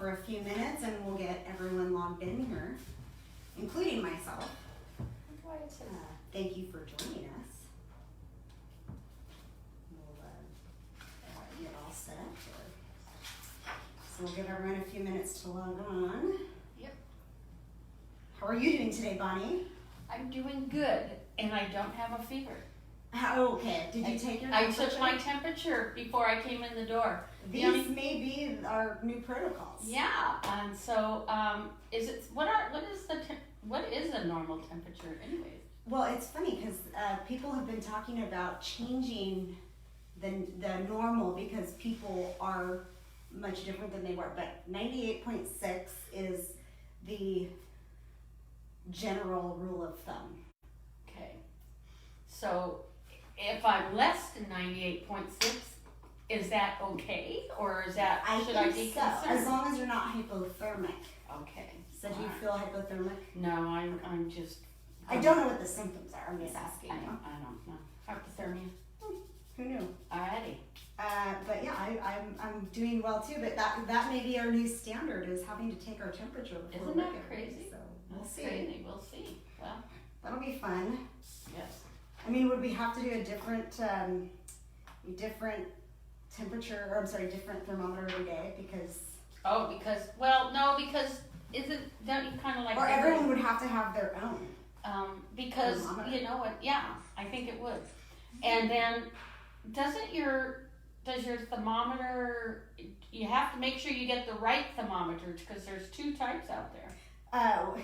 for a few minutes and we'll get everyone logged in here, including myself. Thank you for joining us. We'll get all set up here. So we'll give everyone a few minutes to log on. Yep. How are you doing today, Bonnie? I'm doing good, and I don't have a fever. Okay. Did you take your temperature? I took my temperature before I came in the door. These may be our new protocols. Yeah, and so what is a normal temperature, anyways? Well, it's funny because people have been talking about changing the normal because people are much different than they were. But 98.6 is the general rule of thumb. Okay, so if I'm less than 98.6, is that okay, or is that should I be concerned? As long as you're not hypothermic. Okay. So do you feel hypothermic? No, I'm just. I don't know what the symptoms are. I'm just asking I you. don't know. Hypothermia. Who knew? Alrighty. But yeah, I'm doing well too. But that may be our new standard is having to take our temperature before Isn't that crazy? So we'll see. Crazy. We'll see. Well, that'll be fun. yes. I mean, would we have to do a different temperature, or I'm sorry, different thermometer every day because? Oh, because don't you kind of like? Or everyone would have to have their own. Because thermometer. you know what? Yeah, I think it would. And then, does your thermometer? You have to make sure you get the right thermometer because there's two types out there. Oh.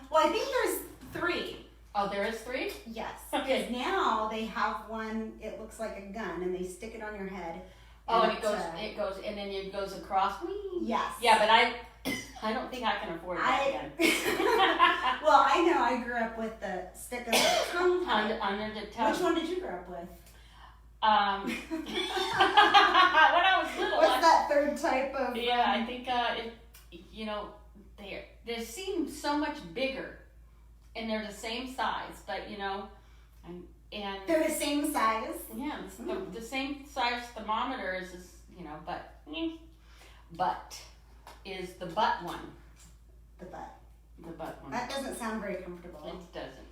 Well, I think there's 3. Oh, there is 3? Yes. Okay. Because now they have one. It looks like a gun, and they stick it on your head. Oh, and it goes, and then it goes across. Yes. Yeah, but I don't think I can afford that again. Well, I know. I grew up with the stick of the tongue type. Under the tongue. Which one did you grow up with? When I was little. What's that third type of? Yeah, I think they seem so much bigger, and they're the same size, but and they're the same size. Yeah, the same size thermometer is but is the butt one. The butt. The butt one. That doesn't sound very comfortable. It doesn't.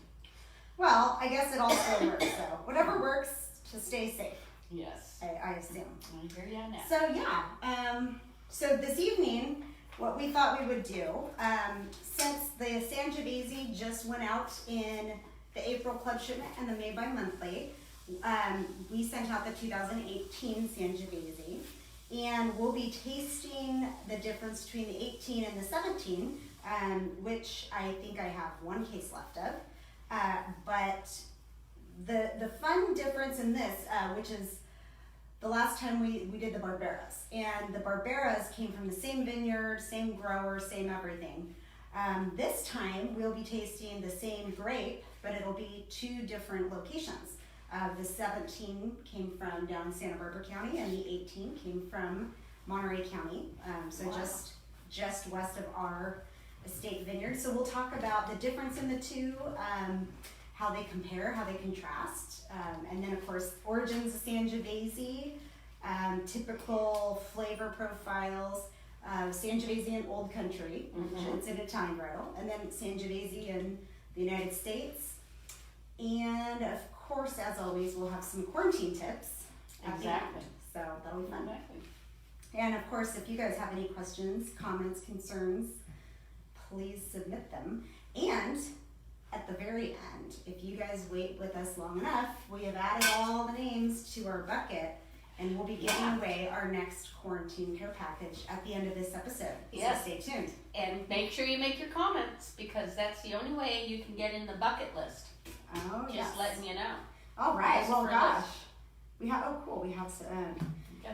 Well, I guess it all still works. So whatever works to stay safe. Yes. I assume. I hear you on that. So yeah. So this evening, what we thought we would do, since the Sangiovese just went out in the April club shipment and the May by monthly, we sent out the 2018 Sangiovese, and we'll be tasting the difference between the 18 and the 17, which I think I have 1 case left of. But the fun difference in this, which is the last time we did the Barberas, and the Barberas came from the same vineyard, same grower, same everything. This time we'll be tasting the same grape, but it'll be 2 different locations. The 17 came from down in Santa Barbara County, and the 18 came from Monterey County, so wow. just west of our estate vineyard. So we'll talk about the difference in the 2, how they compare, how they contrast, and then of course origins of Sangiovese, typical flavor profiles, Sangiovese in Old Country, which it's in Italian grow, and then Sangiovese in the United States, and of course, as always, we'll have some quarantine tips at the end. So that'll be fun. Exactly. And of course, if you guys have any questions, comments, concerns, please submit them. And at the very end, if you guys wait with us long enough, we have added all the names to our bucket, and we'll be giving away our next quarantine care package at the end of this episode. Yes. So stay tuned. And make sure you make your comments, because that's the only way you can get in the bucket list. Oh, Just letting you know. All right. Just Well, for gosh. We have, oh, cool. We have some.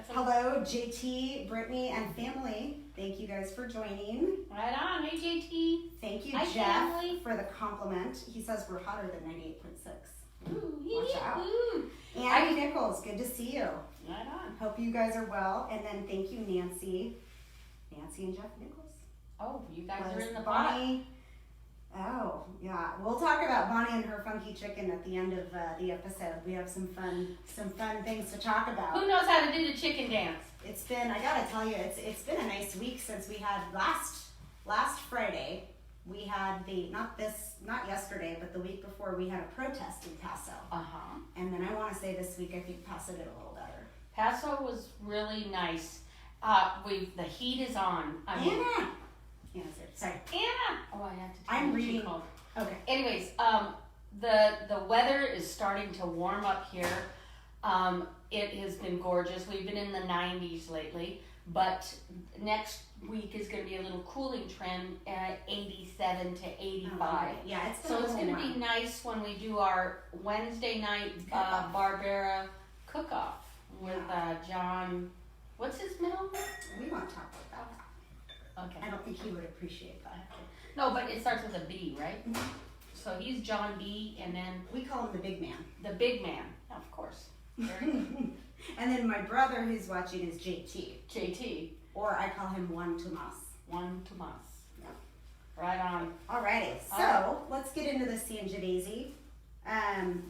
Hello, JT, Brittany, and family. Thank you guys for joining. Right on. Hey, JT. Thank you, Hi, Jeff, family. for the compliment. He says we're hotter than 98.6. Ooh, Watch out. ooh. Andy Nichols, good to see you. Right on. Hope you guys are well. And then thank you, Nancy and Jeff Nichols. Oh, you guys are in the Bonnie. Oh, yeah. We'll talk about Bonnie and her funky chicken at the end of the episode. We have some fun things to talk about. Who knows how to do the chicken dance? it's been, I gotta tell you, it's been a nice week since we had last Friday. We had not yesterday, but the week before we had a protest in Paso. And then I want to say this week I think Paso did a little better. Paso was really nice. The heat is on. Anna, sorry. Anna. Oh, I have to. I'm reading. Okay. Anyways, the weather is starting to warm up here. It has been gorgeous. We've been in the 90s lately, but next week is going to be a little cooling trend at 87 to 85. Yeah, it's so it's going to be nice when we do our Wednesday night Barbera cook-off with John. What's his middle name? We won't talk about that. Okay. I don't think he would appreciate that. No, but it starts with a B, right? Mm-hmm. So he's John B, and then we call him the big man. The big man, of course. Very good. And then my brother who's watching is JT. JT. Or I call him Juan Tomas. Juan Tomas. Yeah. Right on. Alrighty, so let's get into the Sangiovese.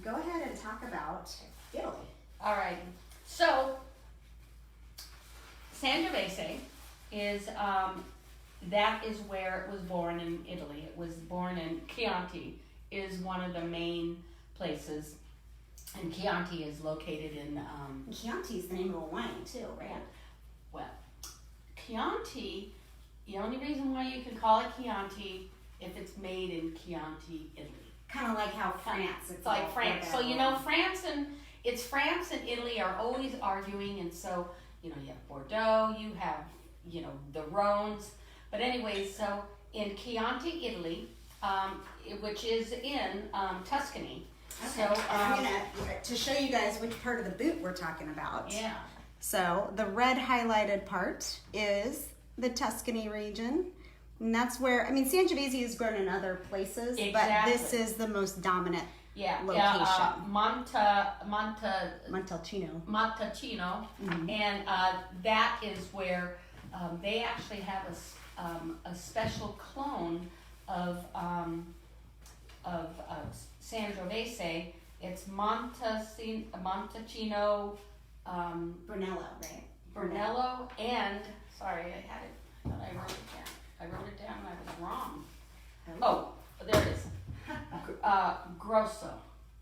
Go ahead and talk about Italy. Alright, so Sangiovese is, that is where it was born in Italy. It was born in Chianti, is one of the main places. And Chianti is located in... Chianti is the name of a wine too, right? Well, Chianti, the only reason why you can call it Chianti if it's made in Chianti, Italy. Kind of like how France. It's like France. So France and Italy are always arguing, and so you have Bordeaux, you have the Rhones, but anyways, so in Chianti, Italy, which is in Tuscany. Okay. So I'm gonna to show you guys which part of the boot we're talking about. Yeah. So the red highlighted part is the Tuscany region. And that's where, Sangiovese is grown in other places, exactly. But this is the most dominant location. Montalcino, and that is where they actually have a special clone of Sangiovese. It's Montalcino, Brunello, right? Brunello, and sorry, I had it. I thought I wrote it down. I wrote it down and I was wrong. Oh, there it is. Grosso.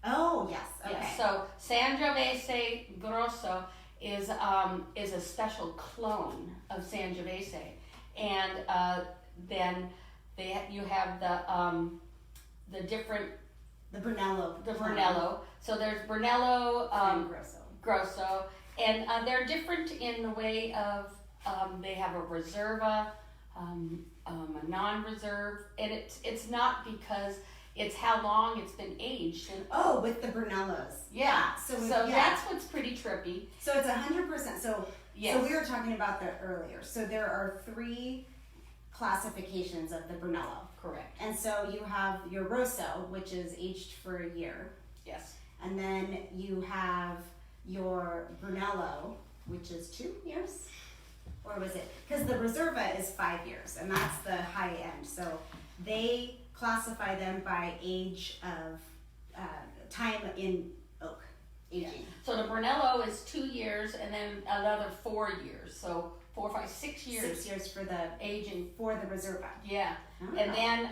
Oh yes. Okay. Yes. So Sangiovese Grosso is a special clone of Sangiovese, and then you have the different. The Brunello. The Brunello. So there's Brunello, Grosso, and they're different in the way of they have a Reserva, a non-reserve, and it's not because it's how long it's been aged. And, with the Brunellos. Yeah. So that's what's pretty trippy. So it's 100%. So yes. So we were talking about that earlier. So there are 3 classifications of the Brunello. Correct. And so you have your Rosso, which is aged for a year. Yes. And then you have your Brunello, which is 2 years? Or was it? Because the Reserva is 5 years, and that's the high end. So they classify them by age of time in oak aging. Yeah. So the Brunello is 2 years, and then another 4 years. So 4, 5, 6 years. 6 years for the aging for the Reserva. Yeah. Oh. And then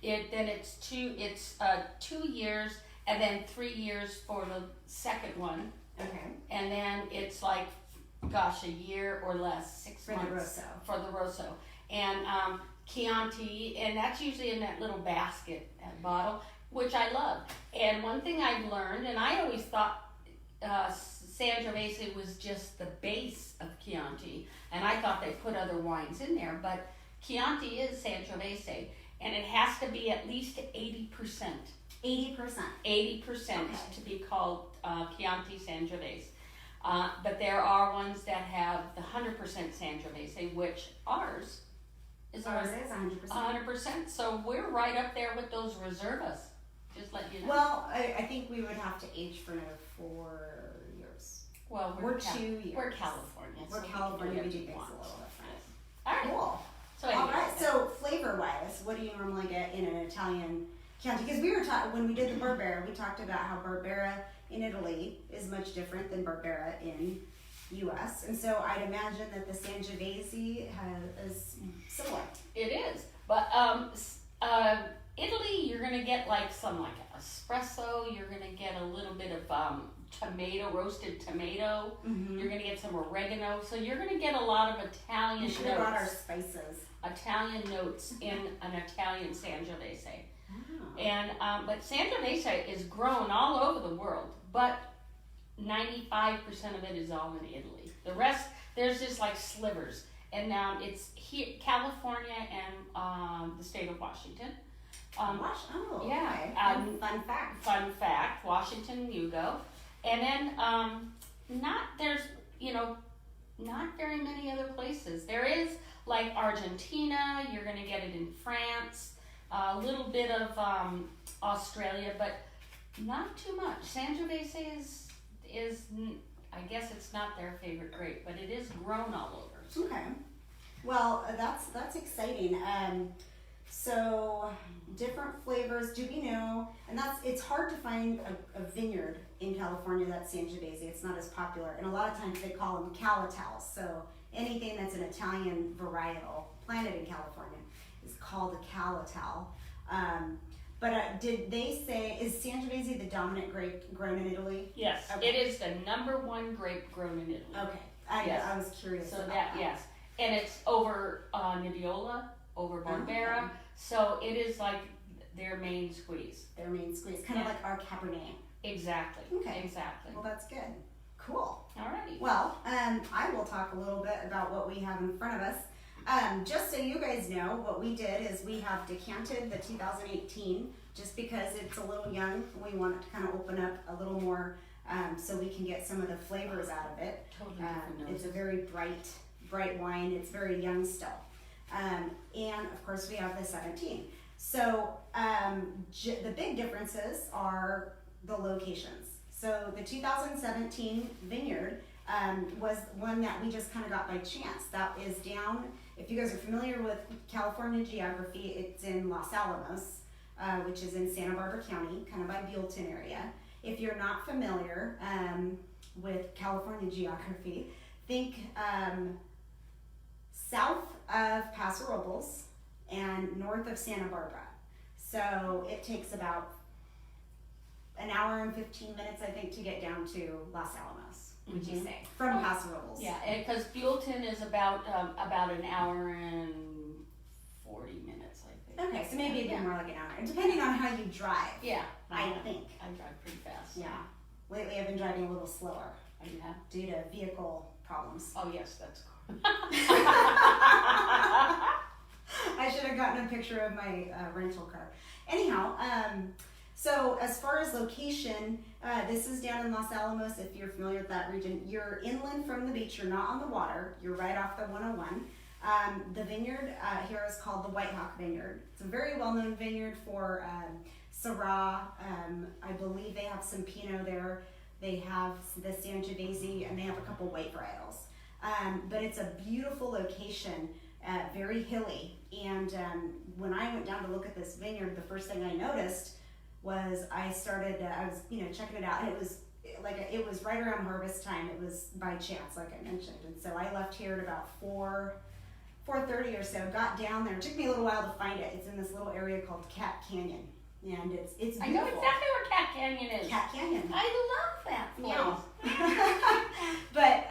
it's 2 years, and then 3 years for the second one. Okay. And then it's like, gosh, a year or less, 6 for months the Rosso. for the Rosso. And Chianti, and that's usually in that little basket bottle, which I love. And one thing I've learned, and I always thought Sangiovese was just the base of Chianti, and I thought they put other wines in there, but Chianti is Sangiovese, and it has to be at least 80%. 80%. 80% to be called Chianti Sangiovese. But there are ones that have the 100% Sangiovese, which ours is 100%. 100%. So we're right up there with those Reservas. Just let you know. Well, I think we would have to age for another 4 years. Well, we're 2 years. We're California. We're so California. We do we things want. a little different. All right. Cool. So All anyway, right. So flavor-wise, what do you normally get in an Italian Chianti? Because we were when we did the Barbera, we talked about how Barbera in Italy is much different than Barbera in U.S. And so I'd imagine that the Sangiovese is similar. It is, but Italy, you're gonna get like some like espresso. You're gonna get a little bit of roasted tomato. Mm-hmm. You're gonna get some oregano. So you're gonna get a lot of Italian We should have brought our notes. spices. Italian notes in an Italian Sangiovese. Oh. And but Sangiovese is grown all over the world, but 95% of it is all in Italy. The rest, there's just like slivers. And it's here, California and the state of Washington. Yeah. Okay. Fun fact. Fun fact, Washington, you go. And then not very many other places. There is like Argentina, you're gonna get it in France, a little bit of Australia, but not too much. Sangiovese is I guess it's not their favorite grape, but it is grown all over. So. Okay. Well, that's exciting. So different flavors. Do we know? And it's hard to find a vineyard in California that's Sangiovese. It's not as popular, and a lot of times they call them calatals. So anything that's an Italian varietal planted in California is called a calatal. But did they say, is Sangiovese the dominant grape grown in Italy? Yes, Okay. It is the #1 grape grown in Italy. Okay, Yes. I was curious So about that, yes, and it's over Nebbiolo, over Barbera. Okay. So it is like their main squeeze. Their main squeeze, kind of like our Cabernet. Exactly. Okay. Exactly. Well, that's good. Cool. Alrighty. Well, I will talk a little bit about what we have in front of us. Just so you guys know, what we did is we have decanted the 2018 just because it's a little young. We want it to kind of open up a little more so we can get some of the flavors out of it. Totally different noses. It's a very bright wine. It's very young still. And of course we have the 17. So the big differences are the locations. So the 2017 vineyard was one that we just kind of got by chance. That is down, if you guys are familiar with California geography, it's in Los Alamos, which is in Santa Barbara County, kind of by Buellton area. If you're not familiar with California geography, think south of Paso Robles and north of Santa Barbara. So it takes about an hour and 15 minutes, I think, to get down to Los Alamos, would you say, from Paso Robles? Yeah, because Buellton is about an hour and 40 minutes, I think. Okay, so maybe a bit more like an hour, depending on how you drive. Yeah, I think. I drive pretty fast. Yeah. Lately, I've been driving a little slower Yeah. due to vehicle problems. Oh yes, that's cool. I should have gotten a picture of my rental car. Anyhow, so as far as location, this is down in Los Alamos. If you're familiar with that region, you're inland from the beach. You're not on the water. You're right off the 101. The vineyard here is called the White Hawk Vineyard. It's a very well-known vineyard for Syrah. I believe they have some Pinot there. They have the Sangiovese, and they have a couple white varietals. But it's a beautiful location, very hilly. And when I went down to look at this vineyard, the first thing I noticed was I was checking it out. And it was right around harvest time. It was by chance, like I mentioned. And so I left here at about 4:30 or so. Got down there. It took me a little while to find it. It's in this little area called Cat Canyon, and it's beautiful. I know exactly where Cat Canyon is. Cat Canyon. I love that place. Yeah. But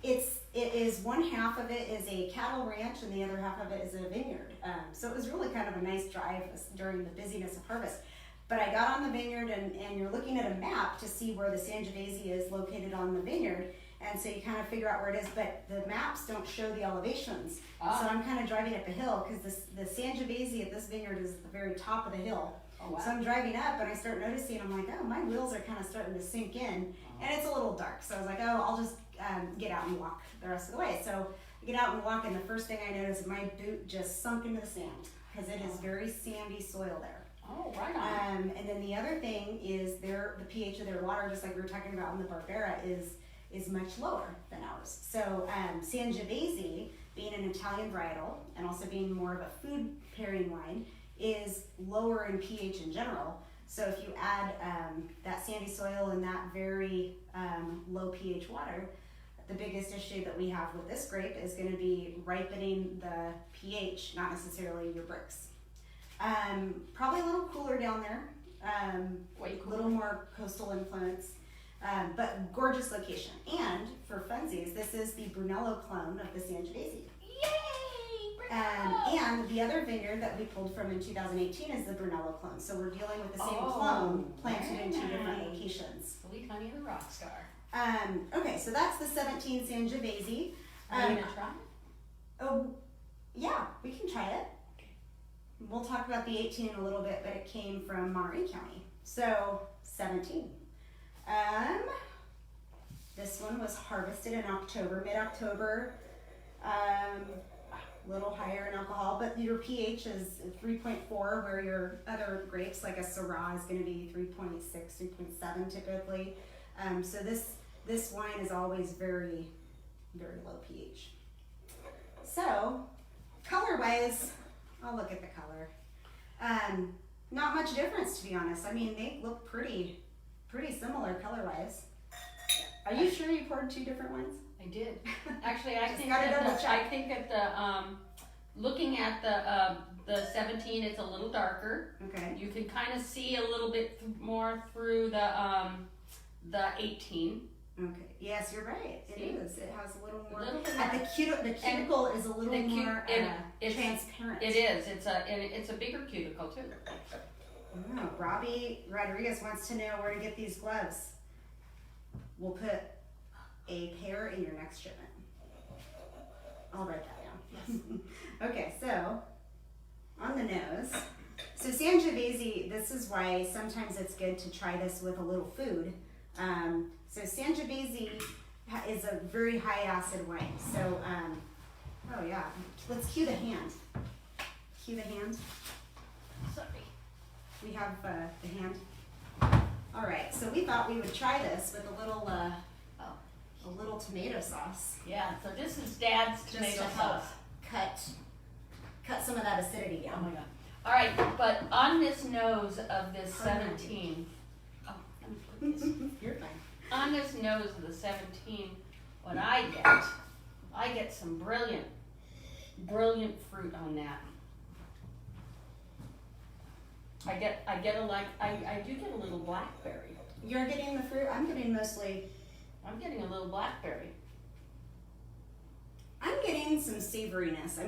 it is one half of it is a cattle ranch and the other half of it is a vineyard. So it was really kind of a nice drive during the busyness of harvest. But I got on the vineyard and you're looking at a map to see where the Sangiovese is located on the vineyard. And so you kind of figure out where it is, but the maps don't show the elevations. So I'm kind of driving up a hill because the Sangiovese at this vineyard is at the very top of the hill. Oh, wow. So I'm driving up and I start noticing, I'm like, oh, my wheels are kind of starting to sink in. And it's a little dark. So I was like, oh, I'll just get out and walk the rest of the way. So I get out and walk, and the first thing I notice is my boot just sunk into the sand because it is very sandy soil there. Oh, right on. And then the other thing is the pH of their water, just like we were talking about in the Barbera, is much lower than ours. So Sangiovese, being an Italian varietal and also being more of a food pairing wine, is lower in pH in general. So if you add that sandy soil and that very low pH water, the biggest issue that we have with this grape is going to be ripening the pH, not necessarily your Brix. Probably a little cooler down there, Way a little more coastal influence, but gorgeous location. And for funsies, this is the Brunello clone of the Sangiovese. Yay! Brunello! And the other vineyard that we pulled from in 2018 is the Brunello clone. So we're dealing with the same clone planted in 2 different locations. Sweet honey of the rock star. Okay, so that's the 17 Sangiovese. Are you gonna try it? Oh, yeah, we can try it. We'll talk about the 18 in a little bit, but it came from Monterey County. So 17. This one was harvested in October, mid-October. A little higher in alcohol, but your pH is 3.4, where your other grapes, like a Syrah, is going to be 3.6, 3.7 typically. So this wine is always very, very low pH. So, color-wise, I'll look at the color. Not much difference, to be honest. I mean, they look pretty similar color-wise. Are you sure you poured 2 different ones? I did. Actually, I Just think gotta double that check. I think that looking at the 17, it's a little darker. Okay. You can kind of see a little bit more through the 18. Okay. Yes, you're right. It See? is. It has a little more. A little bit And the cuticle is a little the cu- more it's- transparent. It is. It's a bigger cuticle too. Oh, Robbie Rodriguez wants to know where to get these gloves. We'll put a pair in your next shipment. I'll write that down. Okay, so on the nose. So Sangiovese, this is why sometimes it's good to try this with a little food. So Sangiovese is a very high acid wine. So, oh yeah, let's cue the hand. Cue the hand. Sorry. We have the hand. All right, so we thought we would try this with a little tomato sauce. Yeah. So this is Dad's Just tomato to help sauce. cut some of that acidity Oh down. my God. All right, but on this nose of this 17. Oh, let me put this. You're fine. On this nose of the 17, what I get some brilliant fruit on that. I do get a little blackberry. You're getting the fruit. I'm getting mostly. I'm getting a little blackberry. I'm getting some savoriness. I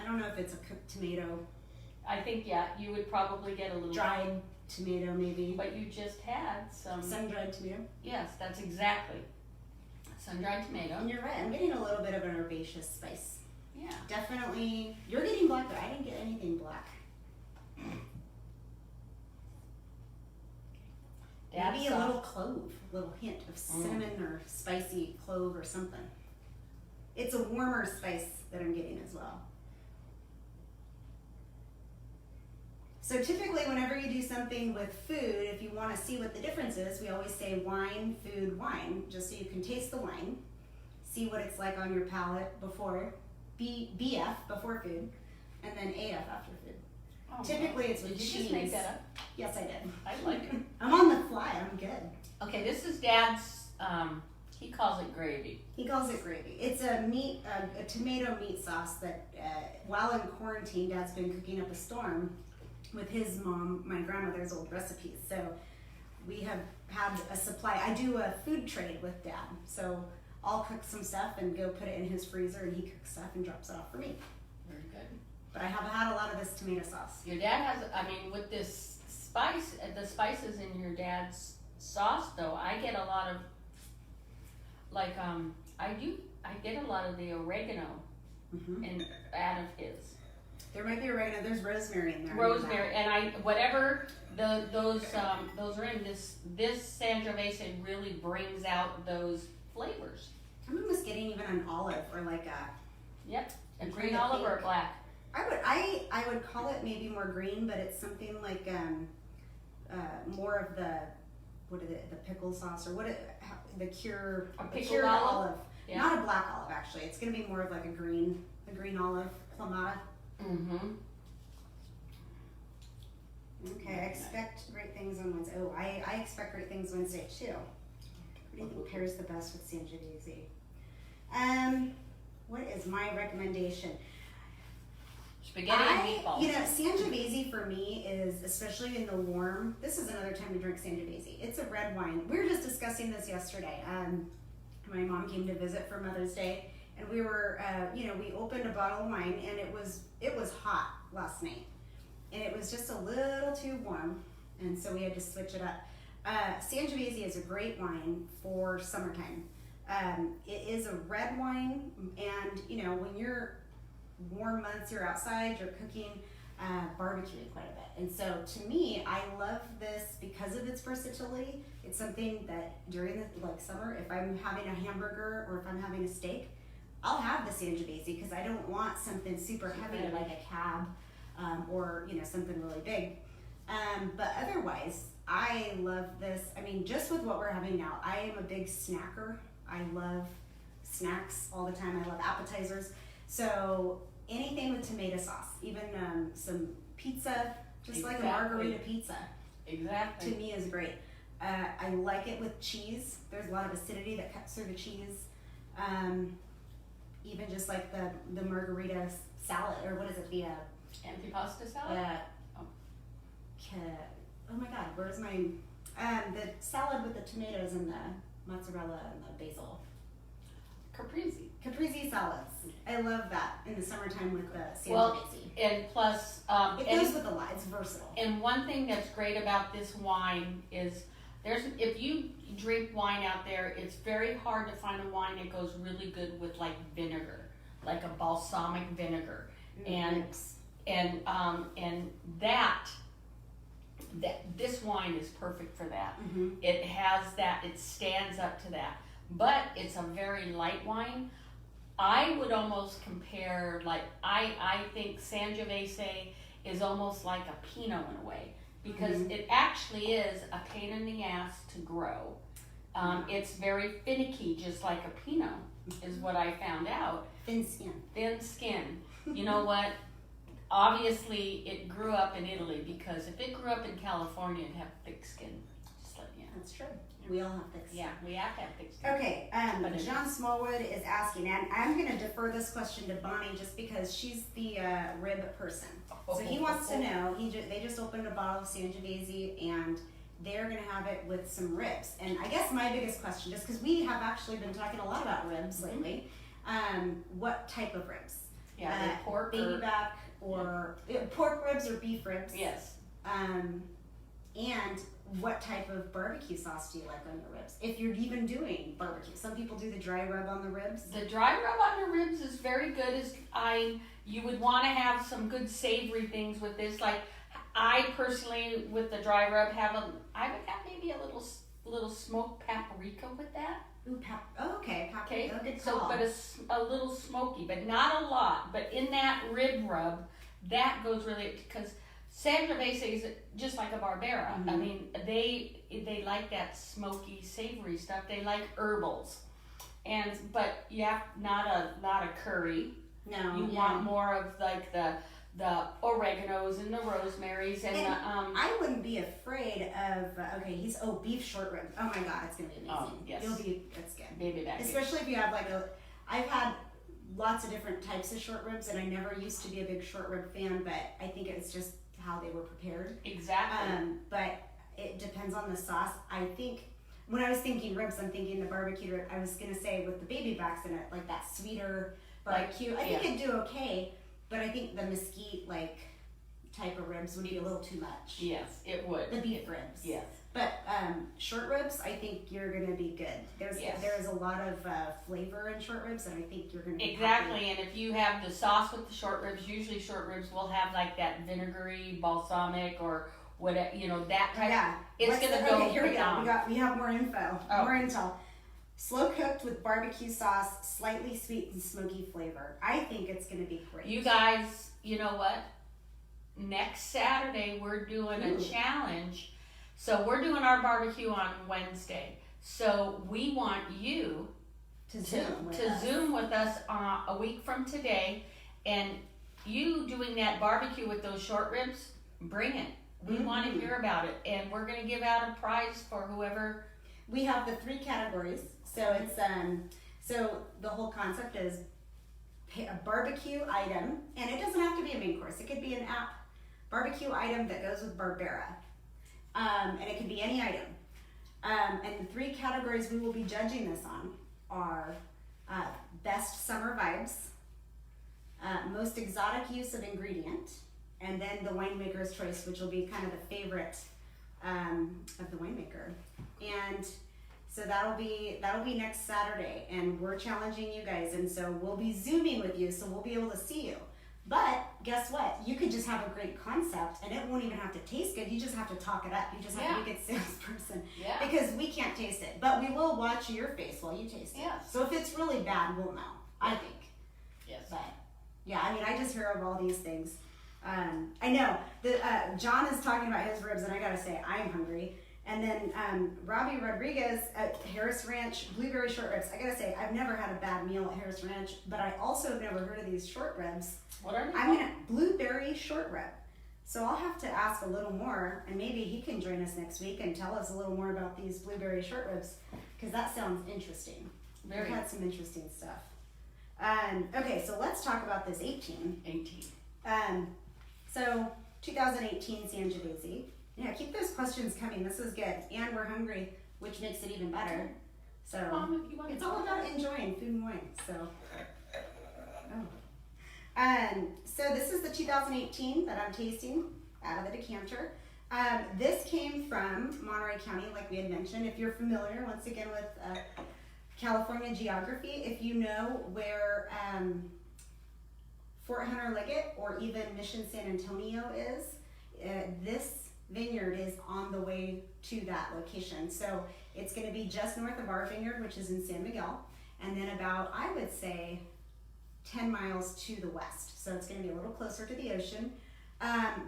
don't know if it's a cooked tomato, I think, yeah, you would probably get a little dried tomato maybe. But you just had some. Sun-dried tomato. Yes, that's exactly. Sun-dried tomato. And you're right. I'm getting a little bit of an herbaceous spice. Yeah. Definitely. You're getting blackberry. I didn't get anything black. Maybe a little clove, a little hint of cinnamon or spicy clove or something. It's a warmer spice that I'm getting as well. So typically whenever you do something with food, if you want to see what the difference is, we always say wine, food, wine, just so you can taste the wine, see what it's like on your palate before, BF before food, and then AF after food. Oh, Typically it's with did cheese. you just make that up? Yes, I did. I like it. I'm on the fly. I'm good. Okay, this is Dad's, he calls it gravy. He calls it gravy. It's a tomato meat sauce that while in quarantine, Dad's been cooking up a storm with his mom, my grandmother's old recipes. So we have had a supply. I do a food trade with Dad. So I'll cook some stuff and go put it in his freezer, and he cooks stuff and drops it off for me. Very good. But I have had a lot of this tomato sauce. Your dad has, with this spice, the spices in your dad's sauce though, I get a lot of, I get a lot of the oregano and out of his. There might be oregano. There's rosemary in there. Rosemary, and whatever those are in, this Sangiovese really brings out those flavors. I'm almost getting even an olive or like a. Yep, a I'm green trying to olive or a think. black. I would call it maybe more green, but it's something like more of the the pickle sauce or the cure A the pickled cured olive? Yeah. Not a black olive actually. It's gonna be more of like a green olive, clamato. Mm-hmm. Okay, I expect great things on Wednesday. Oh, I expect great things Wednesday too. What do you think pairs the best with Sangiovese? What is my recommendation? Spaghetti and meatballs. Sangiovese for me is, especially in the warm, this is another time to drink Sangiovese. It's a red wine. We were just discussing this yesterday. My mom came to visit for Mother's Day, and we were, we opened a bottle of wine, and it was hot last night, and it was just a little too warm, and so we had to switch it up. Sangiovese is a great wine for summertime. It is a red wine, and when you're warm months, you're outside, you're cooking, barbecuing quite a bit. And so to me, I love this because of its versatility. It's something that during the summer, if I'm having a hamburger or if I'm having a steak, I'll have the Sangiovese because I don't want something super heavy like a cab or something really big. But otherwise, I love this. I mean, just with what we're having now, I am a big snacker. I love snacks all the time. I love appetizers. So anything with tomato sauce, even some pizza, just like a margarita pizza. Exactly. To me is great. I like it with cheese. There's a lot of acidity that cuts through the cheese. Even just like the margarita salad, or what is it? The antipasta salad. Oh my God, where's my the salad with the tomatoes and the mozzarella and the basil? Caprese salads. I love that in the summertime with the Sangiovese. Well, and plus, it goes with a lot. It's versatile. And one thing that's great about this wine is if you drink wine out there, it's very hard to find a wine that goes really good with like vinegar, like a balsamic vinegar, and that this wine is perfect for that. Mm-hmm. It has that. It stands up to that. But it's a very light wine. I would almost compare, I think Sangiovese is almost like a Pinot in a way, because it actually is a pain in the ass to grow. It's very finicky, just like a Pinot, is what I found out. Thin skin. You know what? Obviously, it grew up in Italy, because if it grew up in California, it'd have thick skin. Just let you know. That's true. We all have thick skin. Yeah, we have to have thick skin. Okay, John Smallwood is asking, and I'm going to defer this question to Bonnie just because she's the rib person. So he wants to know, they just opened a bottle of Sangiovese, and they're going to have it with some ribs. And I guess my biggest question, just because we have actually been talking a lot about ribs lately, what type of ribs? Yeah, pork baby back or pork ribs or beef ribs? Yes. And what type of barbecue sauce do you like on your ribs? If you're even doing barbecue. Some people do the dry rub on the ribs. The dry rub on the ribs is very good. You would want to have some good savory things with this. Like I personally, with the dry rub, I would have maybe a little smoked paprika with that. Ooh, okay, paprika. Okay, Good so call. but a little smoky, but not a lot. But in that rib rub, that goes really, because Sangiovese is just like a Barbera. I mean, they like that smoky, savory stuff. They like herbals, but you have not a curry. No, you want more of like the oreganos and the rosemaries and the I wouldn't be afraid of beef short rib. Oh my God, it's gonna be amazing. Oh, yes. It's good. Baby back. Especially if you have I've had lots of different types of short ribs, and I never used to be a big short rib fan, but I think it's just how they were prepared. Exactly. But it depends on the sauce. I think when I was thinking ribs, I'm thinking the barbecue rib. I was gonna say with the baby backs in it, like that sweeter barbecue. I think it'd do okay, but I think the mesquite type of ribs would be a little too much. Yes, it would. The beef ribs. Yes. But short ribs, I think you're gonna be good. There's a lot of flavor in short ribs, and I think you're gonna be exactly. And if you have the sauce with the short ribs, usually short ribs will have like that vinegary, balsamic, or whatever, that type. Yeah. It's gonna go. Okay, here we go. down. We have more info. Oh. More intel. Slow cooked with barbecue sauce, slightly sweet and smoky flavor. I think it's gonna be great. You guys, you know what? Next Saturday we're doing a challenge. So we're doing our barbecue on Wednesday. So we want you to Zoom with us a week from today, and you doing that barbecue with those short ribs, bring it. We want to hear about it, and we're going to give out a prize for whoever. We have the 3 categories. So it's So the whole concept is a barbecue item, and it doesn't have to be a main course. It could be an app barbecue item that goes with Barbera, and it could be any item. And the 3 categories we will be judging this on are best summer vibes, most exotic use of ingredient, and then the winemaker's choice, which will be kind of the favorite of the winemaker. And so that'll be next Saturday, and we're challenging you guys, and so we'll be Zooming with you, so we'll be able to see you. But guess what? You could just have a great concept, and it won't even have to taste good. You just have to talk it up. You just have to be a good salesperson, because we can't taste it, but we will watch your face while you taste it. Yes. So if it's really bad, we'll know. I think. Yes. But yeah, I mean, I just hear of all these things. I know that John is talking about his ribs, and I gotta say, I'm hungry. And then Robbie Rodriguez at Harris Ranch, blueberry short ribs. I gotta say, I've never had a bad meal at Harris Ranch, but I also have never heard of these short ribs. What are they? I mean, blueberry short rib. So I'll have to ask a little more, and maybe he can join us next week and tell us a little more about these blueberry short ribs, because that sounds interesting. We've had some interesting stuff. Okay, so let's talk about this 18. So 2018 Sangiovese. Yeah, keep those questions coming. This is good. And we're hungry, which makes it even better. So it's all about enjoying food and wine. So, so this is the 2018 that I'm tasting out of the decanter. This came from Monterey County, like we had mentioned. If you're familiar, once again, with California geography, if you know where Fort Hunter Liggett or even Mission San Antonio is, this vineyard is on the way to that location. So it's going to be just north of our vineyard, which is in San Miguel, and then about, I would say, 10 miles to the west. So it's going to be a little closer to the ocean.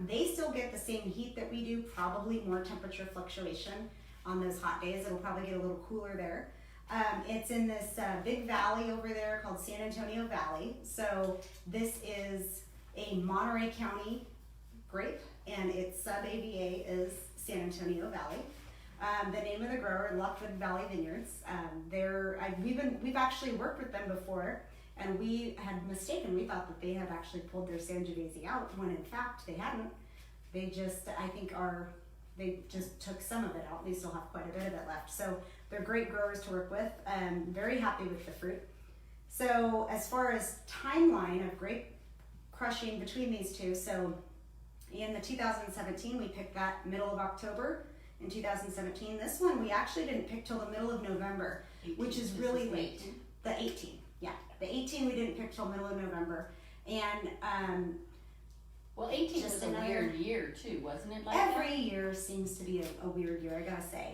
They still get the same heat that we do, probably more temperature fluctuation on those hot days. It'll probably get a little cooler there. It's in this big valley over there called San Antonio Valley. So this is a Monterey County grape, and its sub-AVA is San Antonio Valley. The name of the grower, Lockwood Valley Vineyards. We've actually worked with them before, and we had mistaken. We thought that they had actually pulled their Sangiovese out, when in fact they hadn't. They just, they just took some of it out. They still have quite a bit of it left. So they're great growers to work with. Very happy with the fruit. So as far as timeline of grape crushing between these two, so in the 2017, we picked that middle of October. In 2017, this one we actually didn't pick till the middle of November, 18. Which is really late. 18? The 18, yeah. The 18 we didn't pick till middle of November. And well, 18 was a weird year too, wasn't it? Like every year seems to be a weird year, I gotta say.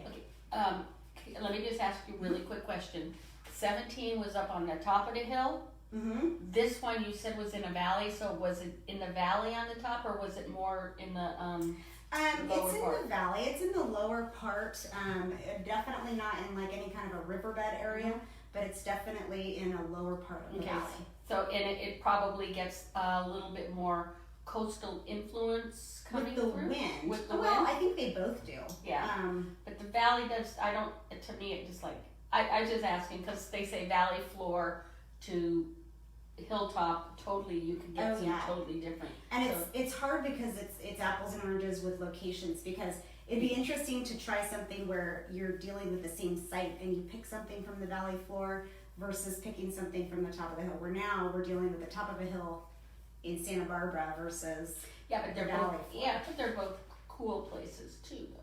Okay. Let me just ask you a really quick question. 17 was up on the top of the hill. Mm-hmm. This one you said was in a valley, so was it in the valley on the top, or was it more in the it's in the valley. It's in the lower part. Definitely not in like any kind of a riverbed area, but it's definitely in a lower part of the valley. So and it probably gets a little bit more coastal influence coming with the through? wind. With the well, wind? I think they both do. Yeah. But the valley does. To me, it just like I just asking because they say valley floor to hilltop, totally you can get totally different. And it's hard because it's apples and oranges with locations, because it'd be interesting to try something where you're dealing with the same site and you pick something from the valley floor versus picking something from the top of the hill. Where now we're dealing with the top of a hill in Santa Barbara versus but they're valley both floor. but they're both cool places too though.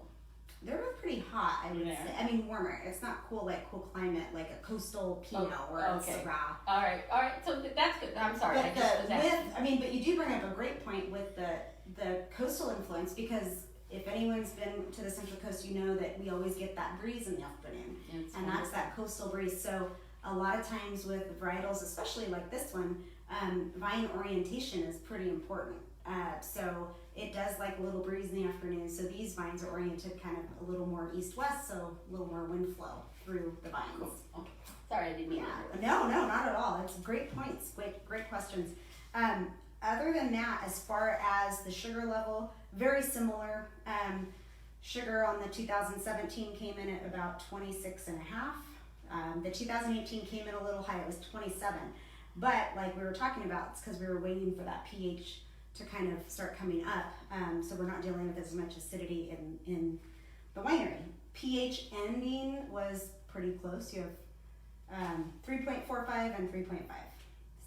They're both pretty hot, I would say. I mean, warmer. It's not cool climate like a coastal Pinot or a Syrah. All right. So that's good. I'm sorry. But you do bring up a great point with the coastal influence, because if anyone's been to the Central Coast, you know that we always get that breeze in the afternoon, and that's that coastal breeze. So a lot of times with varietals, especially like this one, vine orientation is pretty important. So it does like a little breeze in the afternoon. So these vines are oriented kind of a little more east-west, so a little more wind flow through the vines. Cool. Okay. Sorry, I didn't mean that. No, not at all. It's great points, great questions. Other than that, as far as the sugar level, very similar. Sugar on the 2017 came in at about 26.5. The 2018 came in a little high, it was 27. But like we were talking about, it's because we were waiting for that pH to kind of start coming up. So we're not dealing with as much acidity in the winery. pH ending was pretty close. You have 3.45 and 3.5.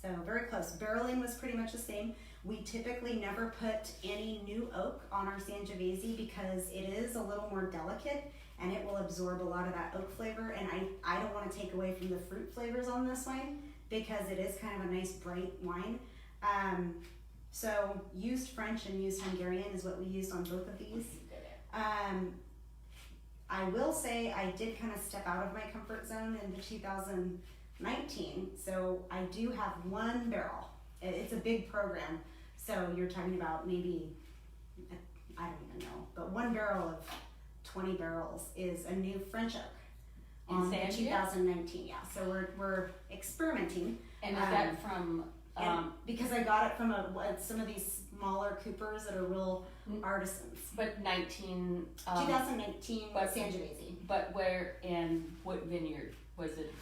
So very close. Barreling was pretty much the same. We typically never put any new oak on our Sangiovese because it is a little more delicate and it will absorb a lot of that oak flavor. And I don't want to take away from the fruit flavors on this wine because it is kind of a nice bright wine. So used French and used Hungarian is what we used on both of these. I will say I did kind of step out of my comfort zone in the 2019. So I do have one barrel. It's a big program. So you're talking about maybe, I don't even know, but one barrel of 20 barrels is a new French oak on the 2019. Yeah, so we're experimenting. And is that from? Because I got it from some of these smaller coopers that are real artisans. But 2019 Sangiovese. But where and what vineyard was it?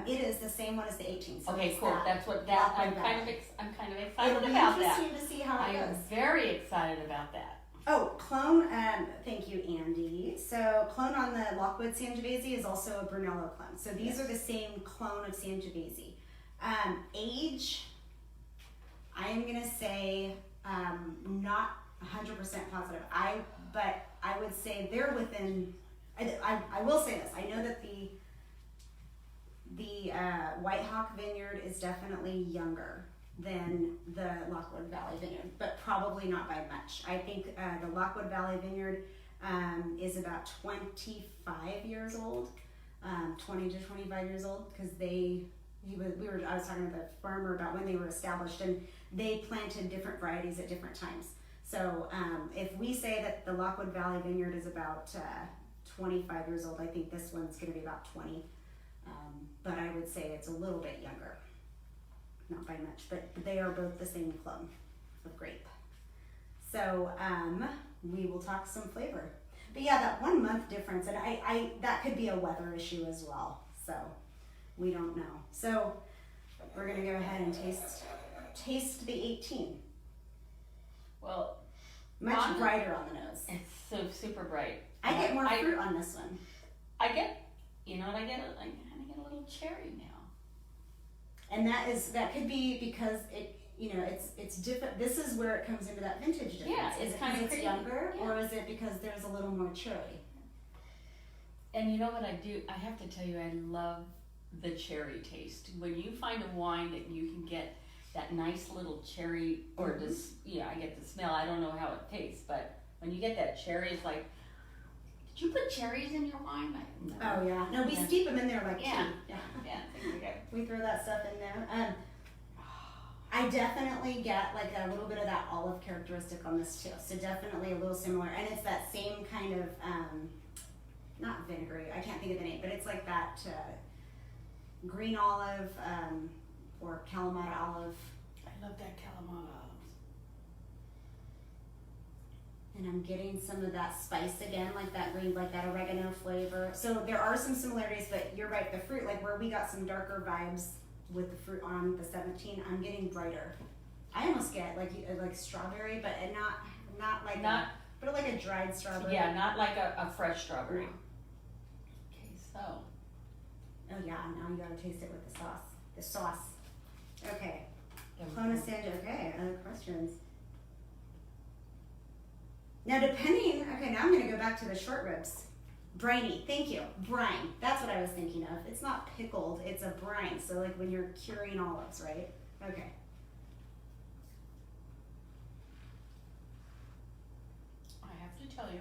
It is the same one as the 18. So okay, cool. That's what I'm kind of excited It'll be about that. Interesting to see how it goes. I'm very excited about that. Oh, clone. Thank you, Andy. So clone on the Lockwood Sangiovese is also a Brunello clone. So these are the same clone of Sangiovese. Age, I am gonna say not 100% positive. But I would say they're within. I will say this. I know that the White Hawk Vineyard is definitely younger than the Lockwood Valley Vineyard, but probably not by much. I think the Lockwood Valley Vineyard is about 25 years old, 20 to 25 years old, because I was talking to the farmer about when they were established, and they planted different varieties at different times. So if we say that the Lockwood Valley Vineyard is about 25 years old, I think this one's going to be about 20. But I would say it's a little bit younger. Not by much, but they are both the same clone of grape. So we will talk some flavor. But yeah, that 1 month difference, and I that could be a weather issue as well. So we don't know. So we're gonna go ahead and taste the 18. Well, much brighter on the nose. It's so super bright. I get more fruit on this one. I get a little cherry now. And that could be because it's different. This is where it comes into that vintage difference. Yeah, is it because it's younger, or is it because there's a little more cherry? And you know what I do? I have to tell you, I love the cherry taste. When you find a wine that you can get that nice little cherry, or I get the smell. I don't know how it tastes, but when you get that cherry, it's like, did you put cherries in your wine? No. Oh yeah, no, we steep them in there like tea. Yeah. Okay. We throw that stuff in there. I definitely get like a little bit of that olive characteristic on this too. So definitely a little similar, and it's that same kind of not vinegary. I can't think of the name, but it's like that green olive or Kalamata olive. I love that Kalamata olive. And I'm getting some of that spice again, like that green, like that oregano flavor. So there are some similarities, but you're right, the fruit, like where we got some darker vibes with the fruit on the 17, I'm getting brighter. I almost get like strawberry, but but like a dried strawberry. Yeah, not like a fresh strawberry. Okay, so. Oh yeah, now you gotta taste it with the sauce. Okay. Clone of Sangiovese. Okay, other questions? Now now I'm gonna go back to the short ribs. Briny, thank you. Brine, that's what I was thinking of. It's not pickled, it's a brine. So like when you're curing olives, right? Okay. I have to tell you.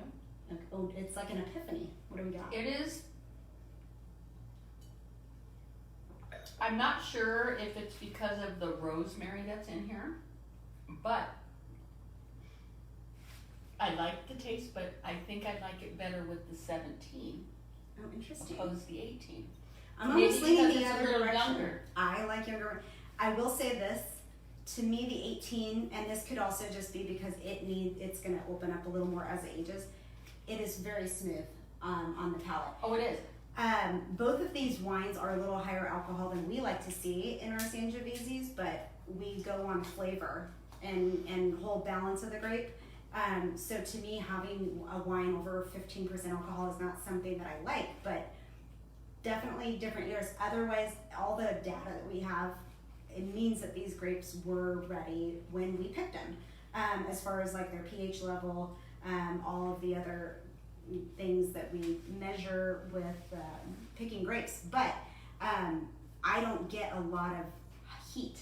Oh, it's like an epiphany. What do we got? It is. I'm not sure if it's because of the rosemary that's in here, but I like the taste, but I think I like it better with the 17. Oh, interesting. Opposed to the 18. I'm almost leaning the it's other a little direction. Younger. I like younger. I will say this. To me, the 18, and this could also just be because it's going to open up a little more as it ages. It is very smooth on the palate. Oh, it is. Both of these wines are a little higher alcohol than we like to see in our Sangioveses, but we go on flavor and whole balance of the grape. So to me, having a wine over 15% alcohol is not something that I like, but definitely different years. Otherwise, all the data that we have, it means that these grapes were ready when we picked them. As far as like their pH level, all of the other things that we measure with picking grapes. But I don't get a lot of heat.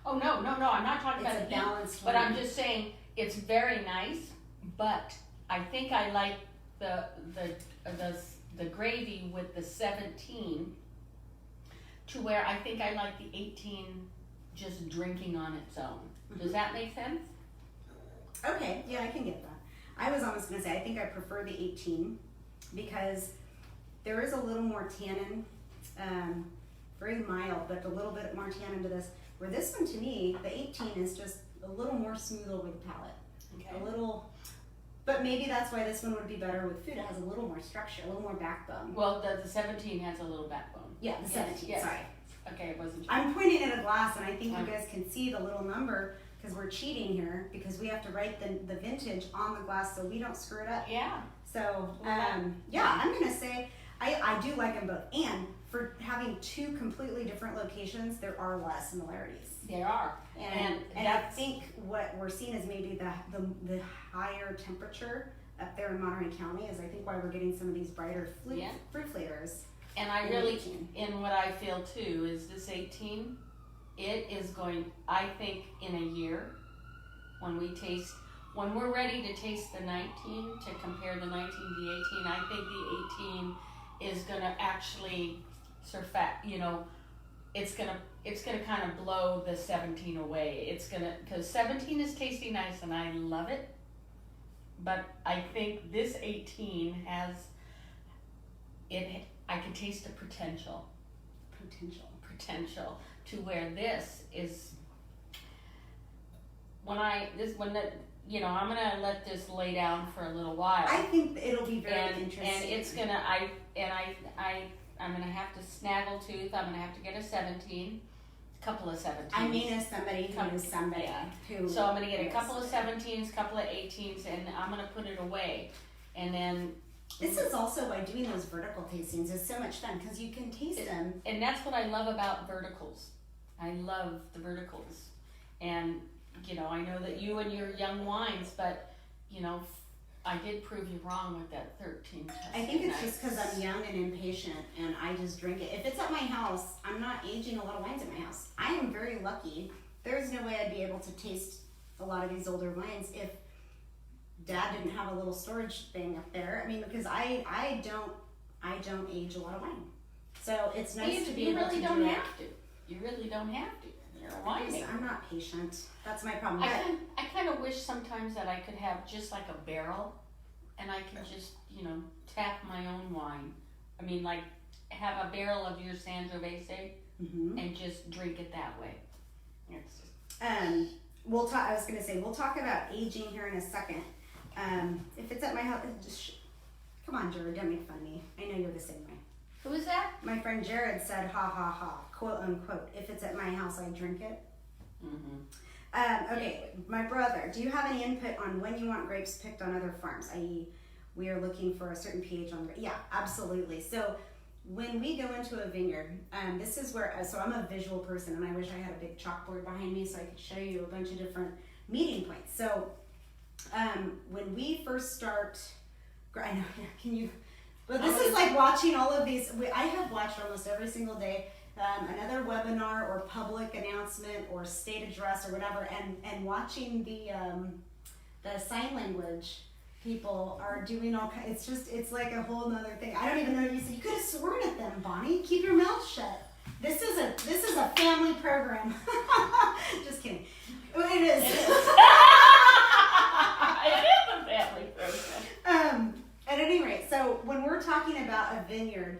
Oh, no, I'm not talking It's about a the heat, balanced but wine. I'm just saying it's very nice, but I think I like the gravy with the 17 to where I think I like the 18 just drinking on its own. Does that make sense? Okay, yeah, I can get that. I was almost going to say, I think I prefer the 18 because there is a little more tannin, very mild, but a little bit more tannin to this. Where this one, to me, the 18 is just a little more smooth over the palate. Okay. A little, but maybe that's why this one would be better with food. It has a little more structure, a little more backbone. Well, the 17 has a little backbone. Yeah, the 17, yes. sorry. Okay, it wasn't. I'm pointing at a glass, and I think you guys can see the little number because we're cheating here because we have to write the vintage on the glass so we don't screw it up. Yeah. So, yeah, I'm going to say I do like them both. And for having two completely different locations, there are a lot of similarities. There are. And I think what we're seeing is maybe the higher temperature up there in Monterey County is I think why we're getting some of these brighter fruit flavors. And I really, in what I feel too, is this 18, it is going, I think in a year, when we're ready to taste the 19, to compare the 19 to the 18, I think the 18 is going to actually surpass, it's gonna kind of blow the 17 away. Because 17 is tasty nice and I love it, but I think this 18 has it. I can taste the potential to where this is. I'm gonna let this lay down for a little while. I think it'll be very interesting. And it's gonna. I'm gonna have to snaggle tooth. I'm gonna have to get a 17, a couple of 17s. I mean, as somebody who is somebody who. So I'm gonna get a couple of 17s, couple of 18s, and I'm gonna put it away, and then. This is also why doing those vertical tastings is so much fun because you can taste them. And that's what I love about verticals. I love the verticals, and I know that you and your young wines, but I did prove you wrong with that 13. I think it's just because I'm young and impatient and I just drink it. If it's at my house, I'm not aging a lot of wines at my house. I am very lucky. There's no way I'd be able to taste a lot of these older wines if Dad didn't have a little storage thing up there. I mean, because I don't age a lot of wine. So it's nice to be able to do it. You really don't have to. You really don't have to. You're a winemaker. I'm not patient. That's my problem. I kind of wish sometimes that I could have just like a barrel and I could just, tap my own wine. I mean, like have a barrel of your Sangiovese and just drink it that way. It's just... we'll talk. I was going to say we'll talk about aging here in a second. If it's at my house, come on, Jared, don't make fun of me. I know you're the same way. Who is that? My friend Jared said, "Ha ha ha," quote unquote. If it's at my house, I drink it. Okay, my brother, do you have any input on when you want grapes picked on other farms? I.e., we are looking for a certain pH on grapes. Yeah, absolutely. So when we go into a vineyard, this is where, so I'm a visual person and I wish I had a big chalkboard behind me so I could show you a bunch of different meeting points. So when we first start, I know, can you, but this is like watching all of these, I have watched almost every single day another webinar or public announcement or state address or whatever, and watching the sign language people are doing all kinds. It's like a whole nother thing. I don't even know what you said. You could have sworn at them, Bonnie. Keep your mouth shut. This is a family program. Just kidding. It is. It is a family program. At any rate, so when we're talking about a vineyard,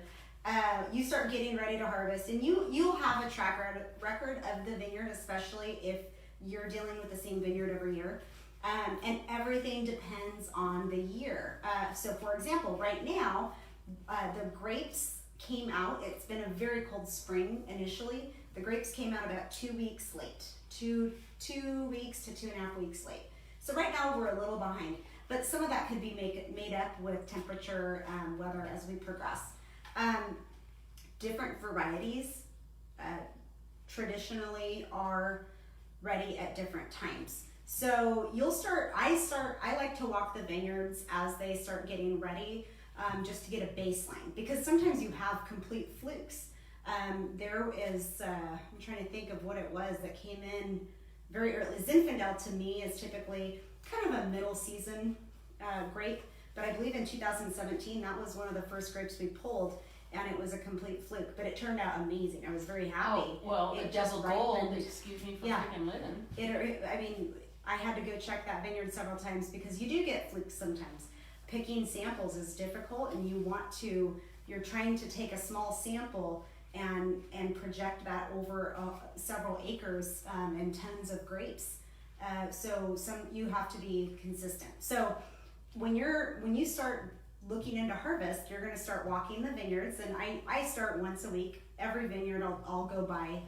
you start getting ready to harvest, and you'll have a track record of the vineyard, especially if you're dealing with the same vineyard every year. And everything depends on the year. So for example, right now, the grapes came out, it's been a very cold spring initially. The grapes came out about 2 weeks late, 2 weeks to 2.5 weeks late. So right now we're a little behind, but some of that could be made up with temperature, weather as we progress. Different varieties traditionally are ready at different times. So I like to walk the vineyards as they start getting ready, just to get a baseline, because sometimes you have complete flukes. There is, I'm trying to think of what it was that came in very early. Zinfandel to me is typically kind of a middle season grape, but I believe in 2017 that was one of the first grapes we pulled, and it was a complete fluke, but it turned out amazing. I was very happy. Oh, well, it just gold, excuse me for freaking living. I mean, I had to go check that vineyard several times because you do get flukes sometimes. Picking samples is difficult, and you're trying to take a small sample and project that over several acres and tons of grapes. So you have to be consistent. So when you start looking into harvest, you're going to start walking the vineyards, and I start once a week. Every vineyard I'll go by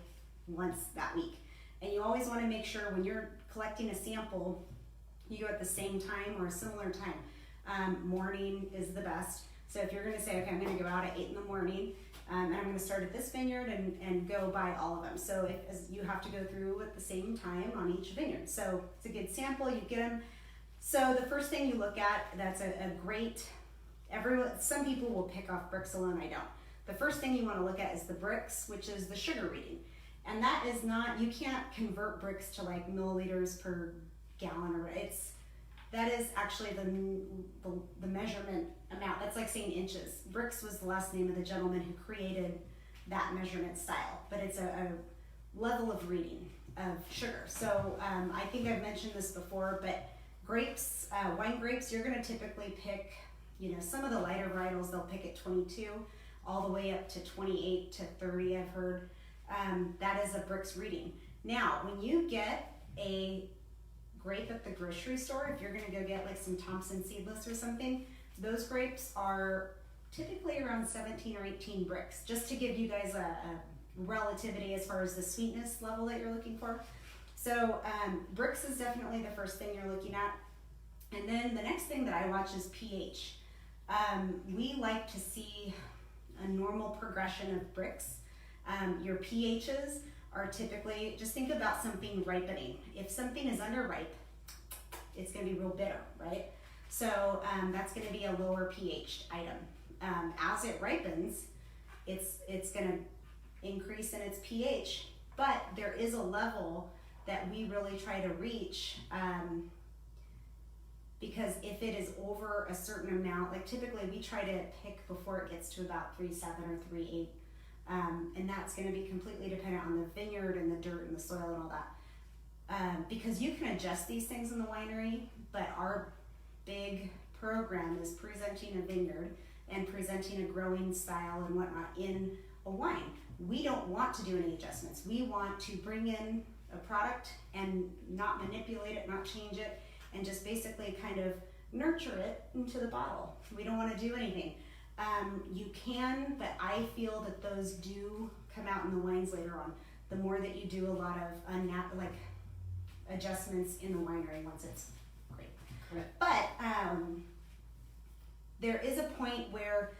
once that week. And you always want to make sure when you're collecting a sample, you go at the same time or a similar time. Morning is the best. So if you're going to say, okay, I'm going to go out at 8 in the morning, and I'm going to start at this vineyard and go by all of them. So you have to go through at the same time on each vineyard. So it's a good sample, you get them. So the first thing you look at, that's a great, some people will pick off bricks alone, I don't. The first thing you want to look at is the bricks, which is the sugar reading. And that is not, you can't convert bricks to like milliliters per gallon, that is actually the measurement amount. That's like saying inches. Bricks was the last name of the gentleman who created that measurement style, but it's a level of reading of sugar. So I think I've mentioned this before, but grapes, wine grapes, you're gonna typically pick, some of the lighter varietals, they'll pick at 22 all the way up to 28 to 30, I've heard. That is a bricks reading. Now, when you get a grape at the grocery store, if you're going to go get like some Thompson seedless or something, those grapes are typically around 17 or 18 bricks, just to give you guys a relativity as far as the sweetness level that you're looking for. So bricks is definitely the first thing you're looking at. And then the next thing that I watch is pH. We like to see a normal progression of bricks. Your pHs are typically, just think about something ripening. If something is underripe, it's going to be real bitter, right? So that's going to be a lower pH item. As it ripens, it's going to increase in its pH, but there is a level that we really try to reach, because if it is over a certain amount, like typically we try to pick before it gets to about 3.7 or 3.8. And that's going to be completely dependent on the vineyard and the dirt and the soil and all that. Because you can adjust these things in the winery, but our big program is presenting a vineyard and presenting a growing style and whatnot in a wine. We don't want to do any adjustments. We want to bring in a product and not manipulate it, not change it, and just basically kind of nurture it into the bottle. We don't want to do anything. You can, but I feel that those do come out in the wines later on. The more that you do a lot of adjustments in the winery once it's great. Correct. But there is a point where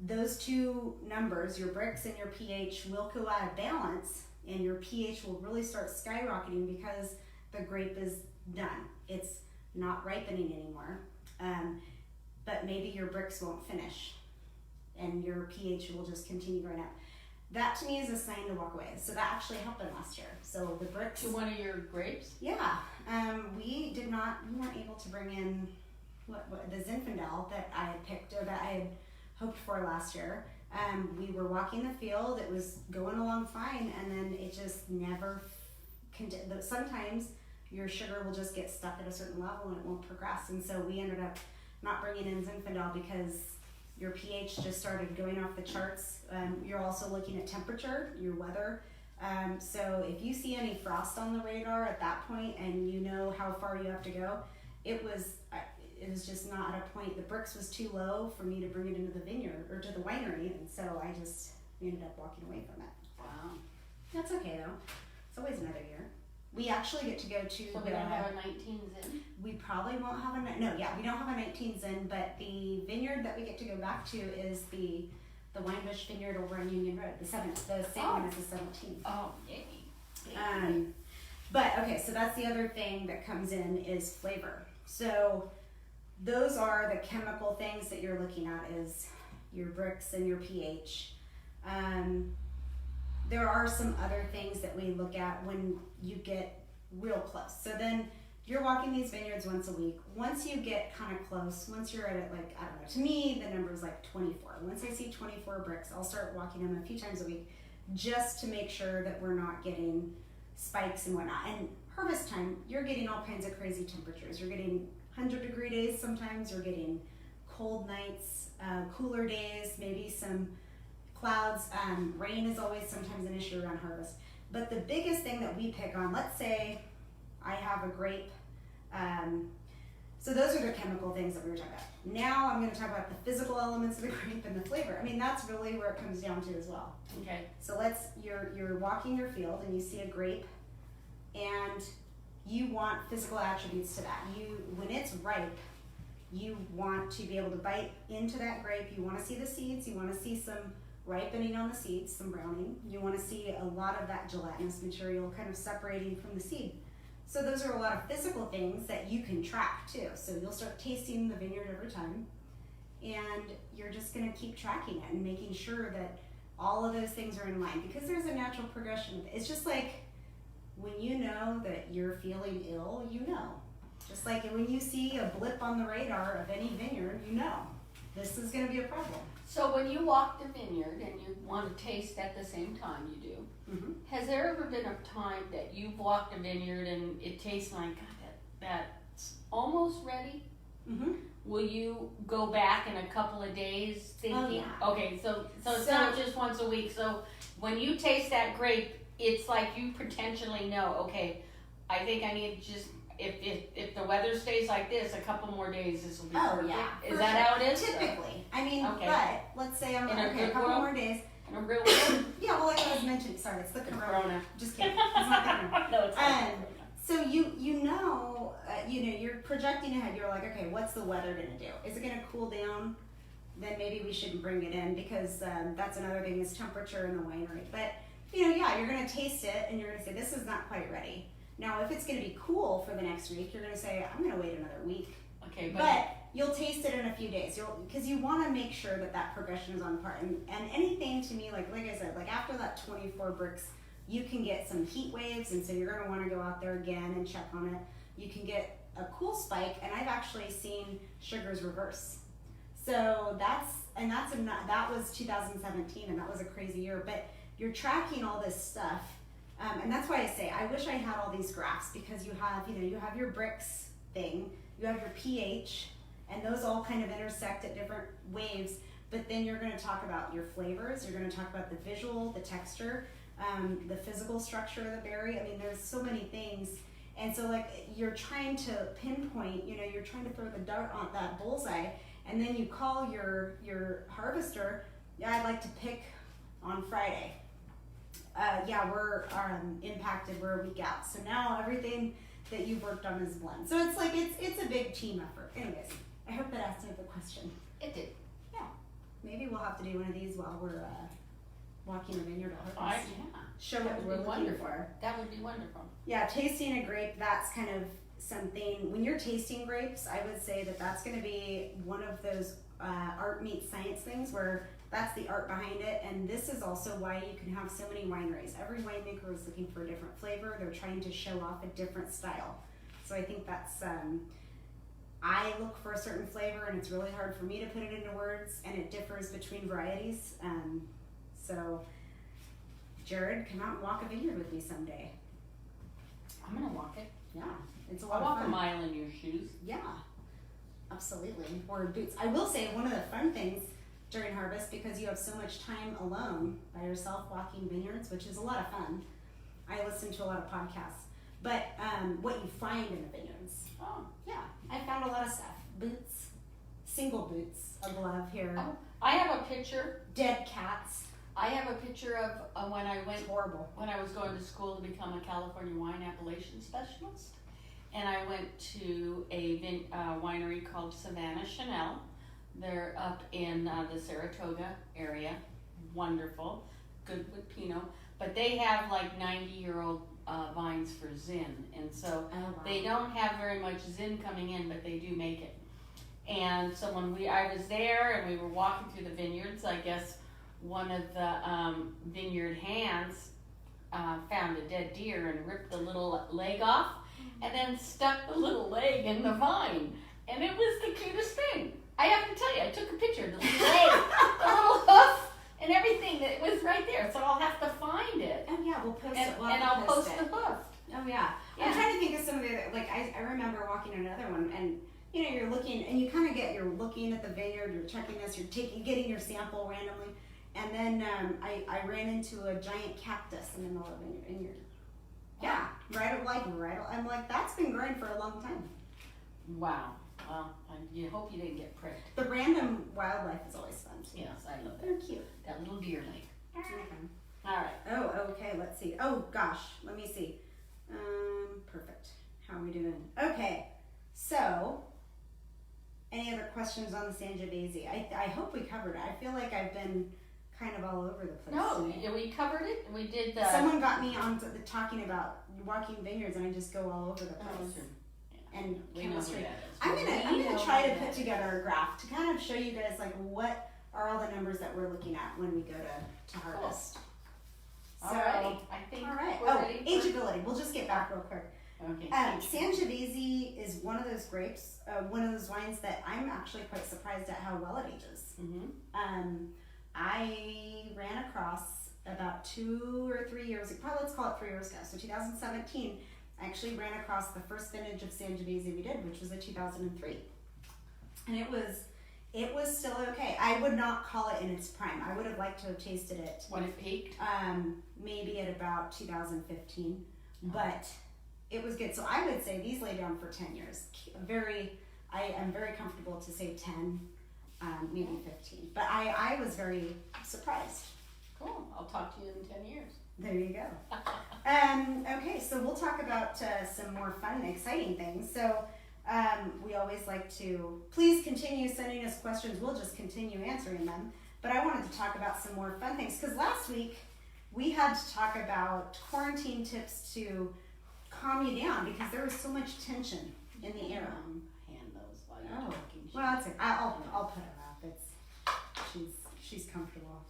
those two numbers, your bricks and your pH, will go out of balance, and your pH will really start skyrocketing because the grape is done. It's not ripening anymore. But maybe your bricks won't finish and your pH will just continue going up. That to me is a sign to walk away. So that actually happened last year. So the bricks. To one of your grapes? Yeah. We weren't able to bring in the Zinfandel that I had picked, or that I had hoped for last year. We were walking the field, it was going along fine, and then it just never, sometimes your sugar will just get stuck at a certain level and it won't progress. And so we ended up not bringing in Zinfandel because your pH just started going off the charts. You're also looking at temperature, your weather. So if you see any frost on the radar at that point and you know how far you have to go, it was just not at a point. The bricks was too low for me to bring it into the vineyard or to the winery, and so we ended up walking away from it. Wow. That's okay though. It's always another year. We actually get to go to. So we don't have a 19s in? We probably won't have we don't have a 19s in, but the vineyard that we get to go back to is the Winebush Vineyard over on Union Road, the same one as the 17th. Oh, yay. But okay, so that's the other thing that comes in is flavor. So those are the chemical things that you're looking at is your bricks and your pH. There are some other things that we look at when you get real close. So then you're walking these vineyards once a week. Once you get kind of close, once you're at it, like, I don't know, to me, the number is like 24. Once I see 24 bricks, I'll start walking them a few times a week just to make sure that we're not getting spikes and whatnot. And harvest time, you're getting all kinds of crazy temperatures. You're getting 100-degree days sometimes. You're getting cold nights, cooler days, maybe some clouds. Rain is always sometimes an issue around harvest. But the biggest thing that we pick on, let's say I have a grape. So those are the chemical things that we were talking about. Now I'm going to talk about the physical elements of the grape and the flavor. I mean, that's really where it comes down to as well. Okay. So you're walking your field and you see a grape and you want physical attributes to that. When it's ripe, you want to be able to bite into that grape. You want to see the seeds. You want to see some ripening on the seeds, some browning. You want to see a lot of that gelatinous material kind of separating from the seed. So those are a lot of physical things that you can track too. So you'll start tasting the vineyard every time and you're just going to keep tracking it and making sure that all of those things are in line because there's a natural progression. It's just like when you know that you're feeling ill, you know. Just like when you see a blip on the radar of any vineyard, you know this is going to be a problem. So when you walk the vineyard and you want to taste at the same time you do, has there ever been a time that you've walked a vineyard and it tastes like, God, that's almost ready? Will you go back in a couple of days thinking, okay, so it's not just once a week. So when you taste that grape, it's like you potentially know, okay, I think I need to just, if the weather stays like this, a couple more days, this will be perfect. Yeah. Is that how it is? Typically. I mean, Okay. but let's say I'm a couple more days. In a real world? Yeah, well, like I was mentioning, sorry, it's the corona. Just kidding. It's not corona. No, it's not. So you know, you're projecting ahead. You're like, okay, what's the weather gonna do? Is it gonna cool down? Then maybe we shouldn't bring it in because that's another thing is temperature in the winery. But you're gonna taste it and you're gonna say this is not quite ready. Now, if it's gonna be cool for the next week, you're gonna say I'm gonna wait another week. Okay, but you'll taste it in a few days. Because you want to make sure that progression is on par. And anything to me, like I said, like after that 24 bricks, you can get some heat waves, and so you're going to want to go out there again and check on it. You can get a cool spike, and I've actually seen sugars reverse. So that was 2017, and that was a crazy year. But you're tracking all this stuff, and that's why I say I wish I had all these graphs because you have your bricks thing, you have your pH. And those all kind of intersect at different waves, but then you're going to talk about your flavors, you're going to talk about the visual, the texture, the physical structure of the berry. I mean, there's so many things. And so like you're trying to pinpoint, you're trying to throw the dart on that bullseye, and then you call your harvester, I'd like to pick on Friday. We're impacted, we're a week out. So now everything that you've worked on is blend. So it's like, it's a big team effort. Anyways. I hope that answered the question. It did. Yeah. Maybe we'll have to do one of these while we're walking the vineyard. Show what we're looking for. That would be wonderful. Yeah, tasting a grape, that's kind of something. When you're tasting grapes, I would say that's going to be one of those art meets science things where that's the art behind it. And this is also why you can have so many wineries. Every winemaker is looking for a different flavor. They're trying to show off a different style. So I think that's... I look for a certain flavor and it's really hard for me to put it into words, and it differs between varieties. So Jared, come out and walk a vineyard with me someday. I'm gonna walk it. Yeah, it's a lot I'll of fun. walk a mile in your shoes. Yeah, absolutely. Or boots. I will say one of the fun things during harvest, because you have so much time alone by yourself walking vineyards, which is a lot of fun. I listen to a lot of podcasts. But what you find in the vineyards. Oh. Yeah, I found a lot of stuff. boots, single boots, a glove here. Oh, I have a picture. Dead cats. I have a picture of when I went. It's horrible. When I was going to school to become a California wine appellation specialist, and I went to a winery called Savannah Chanel. They're up in the Saratoga area. Wonderful, good with Pinot, but they have like 90-year-old vines for Zin, and so they don't have very much Zin coming in, but they do make it. And so when I was there and we were walking through the vineyards, I guess one of the vineyard hands found a dead deer and ripped the little leg off, and then stuck the little leg in the vine, and it was the cutest thing. I have to tell you, I took a picture of the little leg, the little hoof, and everything that was right there. So I'll have to find it. Oh yeah, we'll post it. And I'll post the hoof. Oh yeah. I'm trying to think of some of the other, like I remember walking another one, and you know, you're looking, and you kind of you're looking at the vineyard, you're checking this, you're getting your sample randomly, and then I ran into a giant cactus in the middle of the vineyard. Yeah, I'm like, that's been growing for a long time. Wow. Well, you hope you didn't get pricked. The random wildlife is always fun too. Yes, I love it. They're cute. That little deer leg. Okay. All right. Oh, okay. Let's see. Oh gosh, let me see. Perfect. How are we doing? Okay. So, any other questions on the Sangiovese? I hope we covered it. I feel like I've been kind of all over the place. No, we covered it. We did. Someone got me on talking about walking vineyards, and I just go all over the place. Oh, sure. And we know chemistry. who that is. I'm gonna try to put together a graph to kind of show you guys like what are all the numbers that we're looking at when we go to harvest. Cool. Alright, I think we're ready. Ageability. We'll just get back real quick. Okay. Sangiovese is one of those grapes, one of those wines that I'm actually quite surprised at how well it ages. Mm-hmm. I ran across about 2 or 3 years, probably let's call it 3 years ago, so 2017, I actually ran across the first vintage of Sangiovese we did, which was a 2003. And it was still okay. I would not call it in its prime. I would have liked to have tasted it. When it peaked? Maybe at about 2015, but it was good. So I would say these lay down for 10 years. I am very comfortable to say 10, maybe 15. But I was very surprised. Cool. I'll talk to you in 10 years. There you go. Okay, so we'll talk about some more fun and exciting things. So we always like to, please continue sending us questions. We'll just continue answering them. But I wanted to talk about some more fun things because last week we had to talk about quarantine tips to calm you down because there was so much tension in the air. Hand those while you're talking. Well, it's I'll put her up. She's comfortable.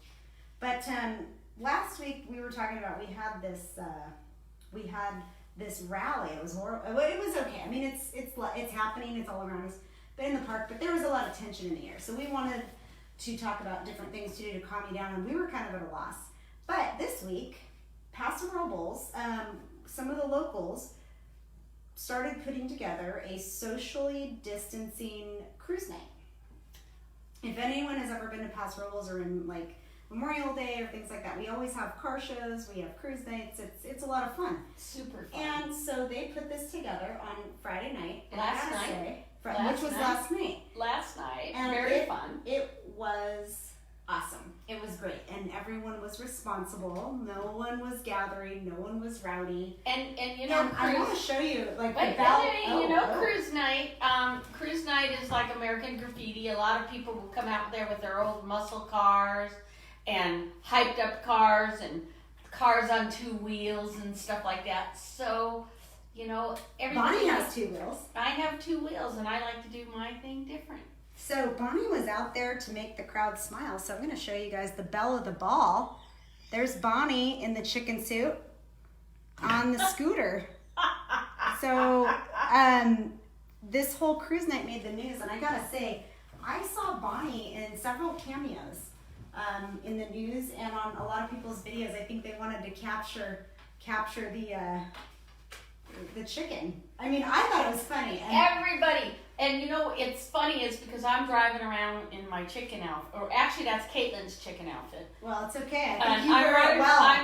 But last week we were talking about we had this rally. It was horrible. It was okay. I mean, it's happening. It's all around us, but in the park. But there was a lot of tension in the air. So we wanted to talk about different things to do to calm you down, and we were kind of at a loss. But this week, Paso Robles, some of the locals started putting together a socially distancing cruise night. If anyone has ever been to Paso Robles or in like Memorial Day or things like that, we always have car shows, we have cruise nights, it's a lot of fun. Super fun. And so they put this together on Friday night. Last night. Last night. And very fun. It was awesome. It was great. And everyone was responsible. No one was gathering. No one was rowdy. And you know, I want to show you cruise night. Cruise night is like American Graffiti. A lot of people will come out there with their old muscle cars and hyped up cars and cars on 2 wheels and stuff like that. So, you know, Bonnie has 2 wheels. I have 2 wheels, and I like to do my thing different. So Bonnie was out there to make the crowd smile. So I'm going to show you guys the belle of the ball. There's Bonnie in the chicken suit on the scooter. So this whole cruise night made the news, and I gotta say, I saw Bonnie in several cameos in the news and on a lot of people's videos. I think they wanted to capture the chicken. I mean, I thought it was funny. Everybody. And you know, it's funny is because I'm driving around in my chicken outfit, or actually that's Caitlin's chicken outfit. Well, it's okay. I'm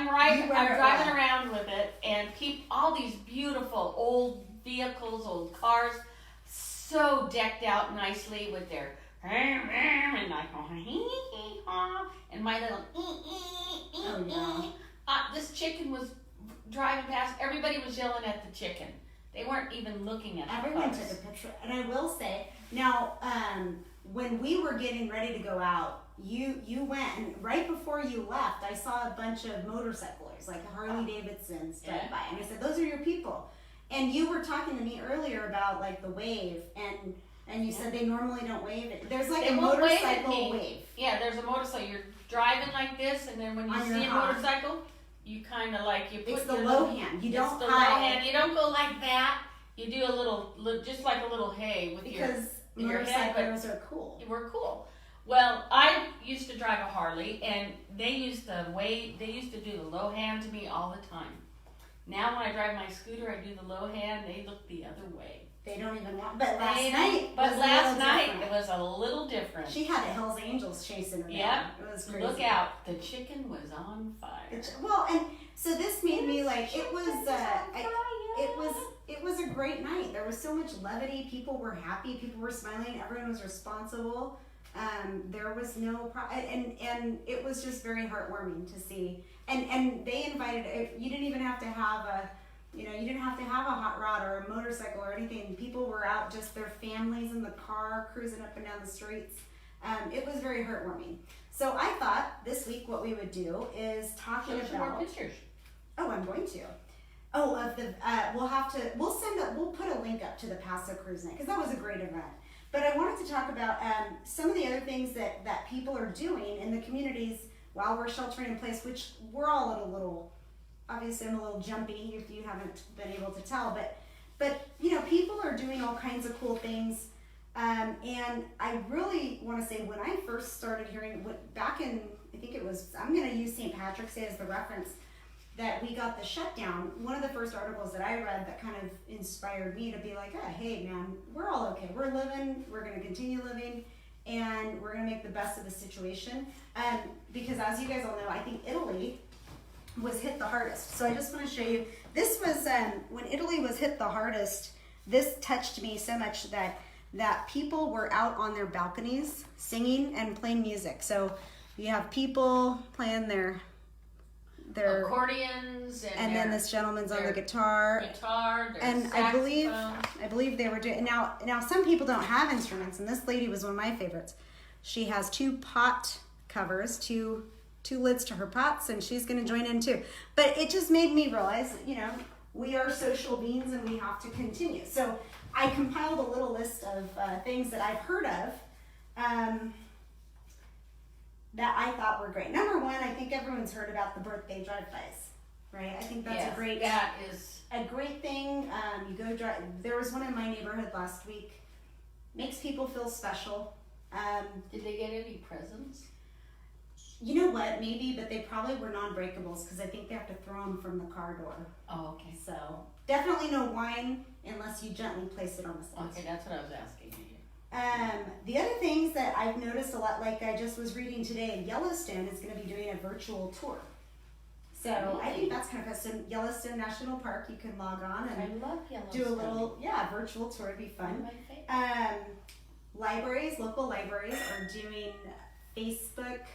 driving around with it, and all these beautiful old vehicles, old cars, so decked out nicely with their and like and my little this chicken was driving past. Everybody was yelling at the chicken. They weren't even looking at Everyone took a picture. And I will say, now, when we were getting ready to go out, you went, and right before you left, I saw a bunch of motorcyclers, like Harley Davidsons, drive by. And I said, those are your people. And you were talking to me earlier about, like, the wave, and you said they normally don't wave. There's, like, a motorcycle wave. Yeah, there's a motorcycle. You're driving like this, and then when you see a motorcycle, you kind of like, you put it's the low hand. You don't low hand. You don't go like that. You do a little, just like a little hey with your head. Because motorcyclers are cool. We're cool. Well, I used to drive a Harley, and they used to do the low hand to me all the time. Now when I drive my scooter, I do the low hand. They look the other way. They don't even want. But last night it was a little different. She had the Hells Angels chasing her. Yeah, it was crazy. Look out! The chicken was on fire. Well, and so this made me like it was a great night. There was so much levity. People were happy. People were smiling. Everyone was responsible. There was no and it was just very heartwarming to see. And they invited. You didn't even have to have you didn't have to have a hot rod or a motorcycle or anything. People were out, just their families in the car, cruising up and down the streets. It was very heartwarming. So I thought this week what we would do is talking about. More pictures. Oh, I'm going to. Oh, of the we'll put a link up to the Paso Cruise Night because that was a great event. But I wanted to talk about some of the other things that people are doing in the communities while we're sheltering in place, which we're all at a little. Obviously, I'm a little jumpy if you haven't been able to tell, but people are doing all kinds of cool things, and I really want to say when I first started hearing back in, I think it was, I'm going to use St. Patrick's Day as the reference, that we got the shutdown. One of the first articles that I read that kind of inspired me to be like, oh, hey man, we're all okay. We're living. We're going to continue living, and we're going to make the best of the situation. Because as you guys all know, I think Italy was hit the hardest. So I just want to show you, this was when Italy was hit the hardest. This touched me so much that people were out on their balconies singing and playing music. So you have people playing their accordions and then this gentleman's on the guitar, and I believe they were doing now some people don't have instruments, and this lady was one of my favorites. She has 2 pot covers, two lids to her pots, and she's going to join in too. But it just made me realize, we are social beings and we have to continue. So I compiled a little list of things that I've heard of that I thought were great. Number one, I think everyone's heard about the birthday drive-bys, right? I think that's a great thing. You go drive. There was one in my neighborhood last week. Makes people feel special. Did they get any presents? You know what? Maybe, but they probably were non-breakables because I think they have to throw them from the car door. Oh, okay. So definitely no wine unless you gently place it on the side. Okay, that's what I was asking you. The other things that I've noticed a lot, like I just was reading today, Yellowstone is going to be doing a virtual tour. So I think that's kind of fun. Yellowstone National Park, you can log on and I love Yellowstone. Do a little virtual tour. It'd be fun. Libraries, local libraries are doing Facebook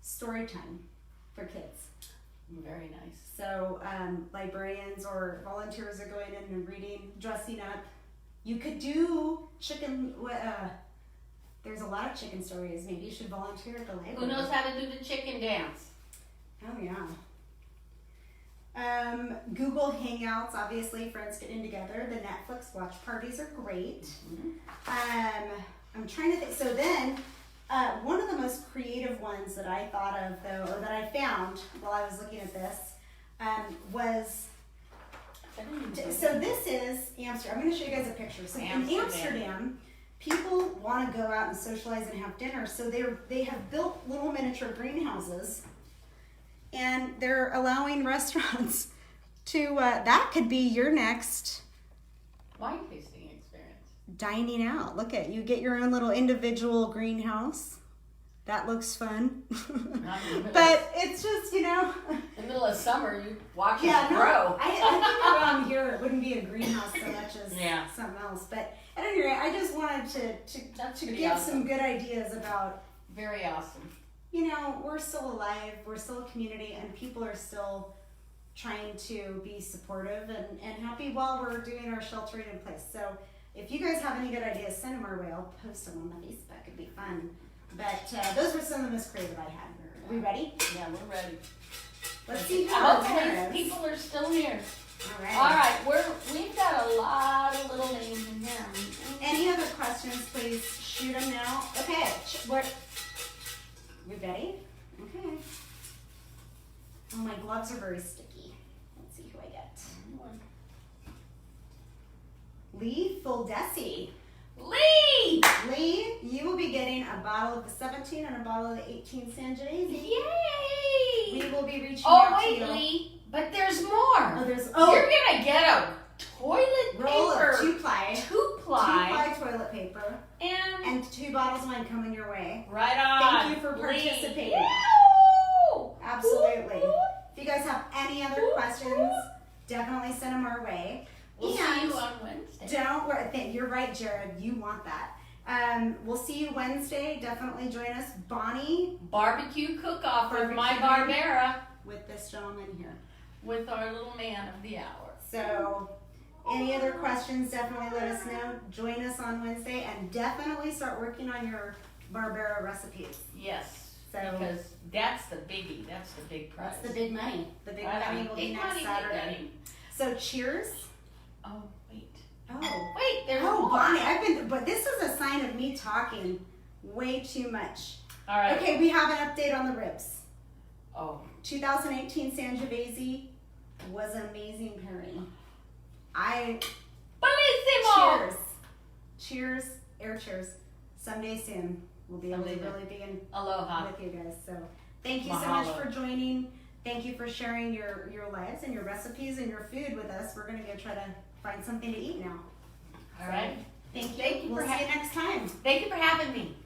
story time for kids. Very nice. So librarians or volunteers are going in and reading, dressing up. You could do chicken. There's a lot of chicken stories. Maybe you should volunteer at the library. Who knows how to do the chicken dance? Oh yeah. Google Hangouts, obviously, friends getting together. The Netflix watch parties are great. Mm-hmm. I'm trying to think. So then, one of the most creative ones that I thought of, though, or that I found while I was looking at this, was. So this is Amsterdam. I'm going to show you guys a picture. So in Amsterdam, people want to go out and socialize and have dinner. So they have built little miniature greenhouses, and they're allowing restaurants to. That could be your next wine tasting experience. Dining out. Look at you. Get your own little individual greenhouse. That looks fun. But it's just, in the middle of summer, you watch it grow. No, I think around here it wouldn't be a greenhouse so much as something else. But At any rate, I just wanted That's to pretty give awesome. some good ideas about, Very awesome. you know, we're still alive, we're still a community, and people are still trying to be supportive and happy while we're doing our sheltering in place. So if you guys have any good ideas, send them our way. I'll post them on the Facebook. It'd be fun. But those were some of the most creative I had. Are we ready? Yeah, we're ready. Let's see who our winner Hopefully is. people are still here. All right. All right, we've got a lot of little names in here. Any other questions, please shoot them now. Okay, we ready? Okay. Oh, my gloves are very sticky. Let's see who I get. Lee Fuldesi. Lee! Lee, you will be getting a bottle of the 17 and a bottle of the 18 Sangiovese. Yay! We will be reaching Oh, out wait, to you. Lee, but there's more. Oh, there's You're gonna get a toilet roll paper. of two-ply. Two-ply. Toilet paper. And And 2 bottles of wine coming your way. right on. Thank you for Lee. participating. Woo! Absolutely. Woo, woo. If you guys have any other Woo, questions, woo. definitely send them our way. We'll And see you on Wednesday. don't worry. You're right, Jared. You want that. We'll see you Wednesday. Definitely join us. Bonnie Barbecue cook-off with my Barbecue. Barbera with this gentleman here. with our little man of the hour. So, any other questions, definitely let us know. Join us on Wednesday and definitely start working on your Barbera recipes. Yes, So, because that's the biggie. That's the big prize. that's the big money. The big Right money on. will be Big next money, big Saturday. money. So, cheers. Oh, wait. Oh. Wait, there's Oh, more. Bonnie, but this is a sign of me talking way too much. All right. Okay, we have an update on the ribs. Oh, 2018 Sangiovese was an amazing pairing. bellissimo! Cheers. Cheers, air cheers. Someday soon, we'll be able to Someday. really be in Aloha. with you guys. So thank you so much Mahalo. for joining. Thank you for sharing your lives and your recipes and your food with us. We're going to go try to find something to eat now. All right. Thank you. Thank you We'll for see you next time. Thank you for having me.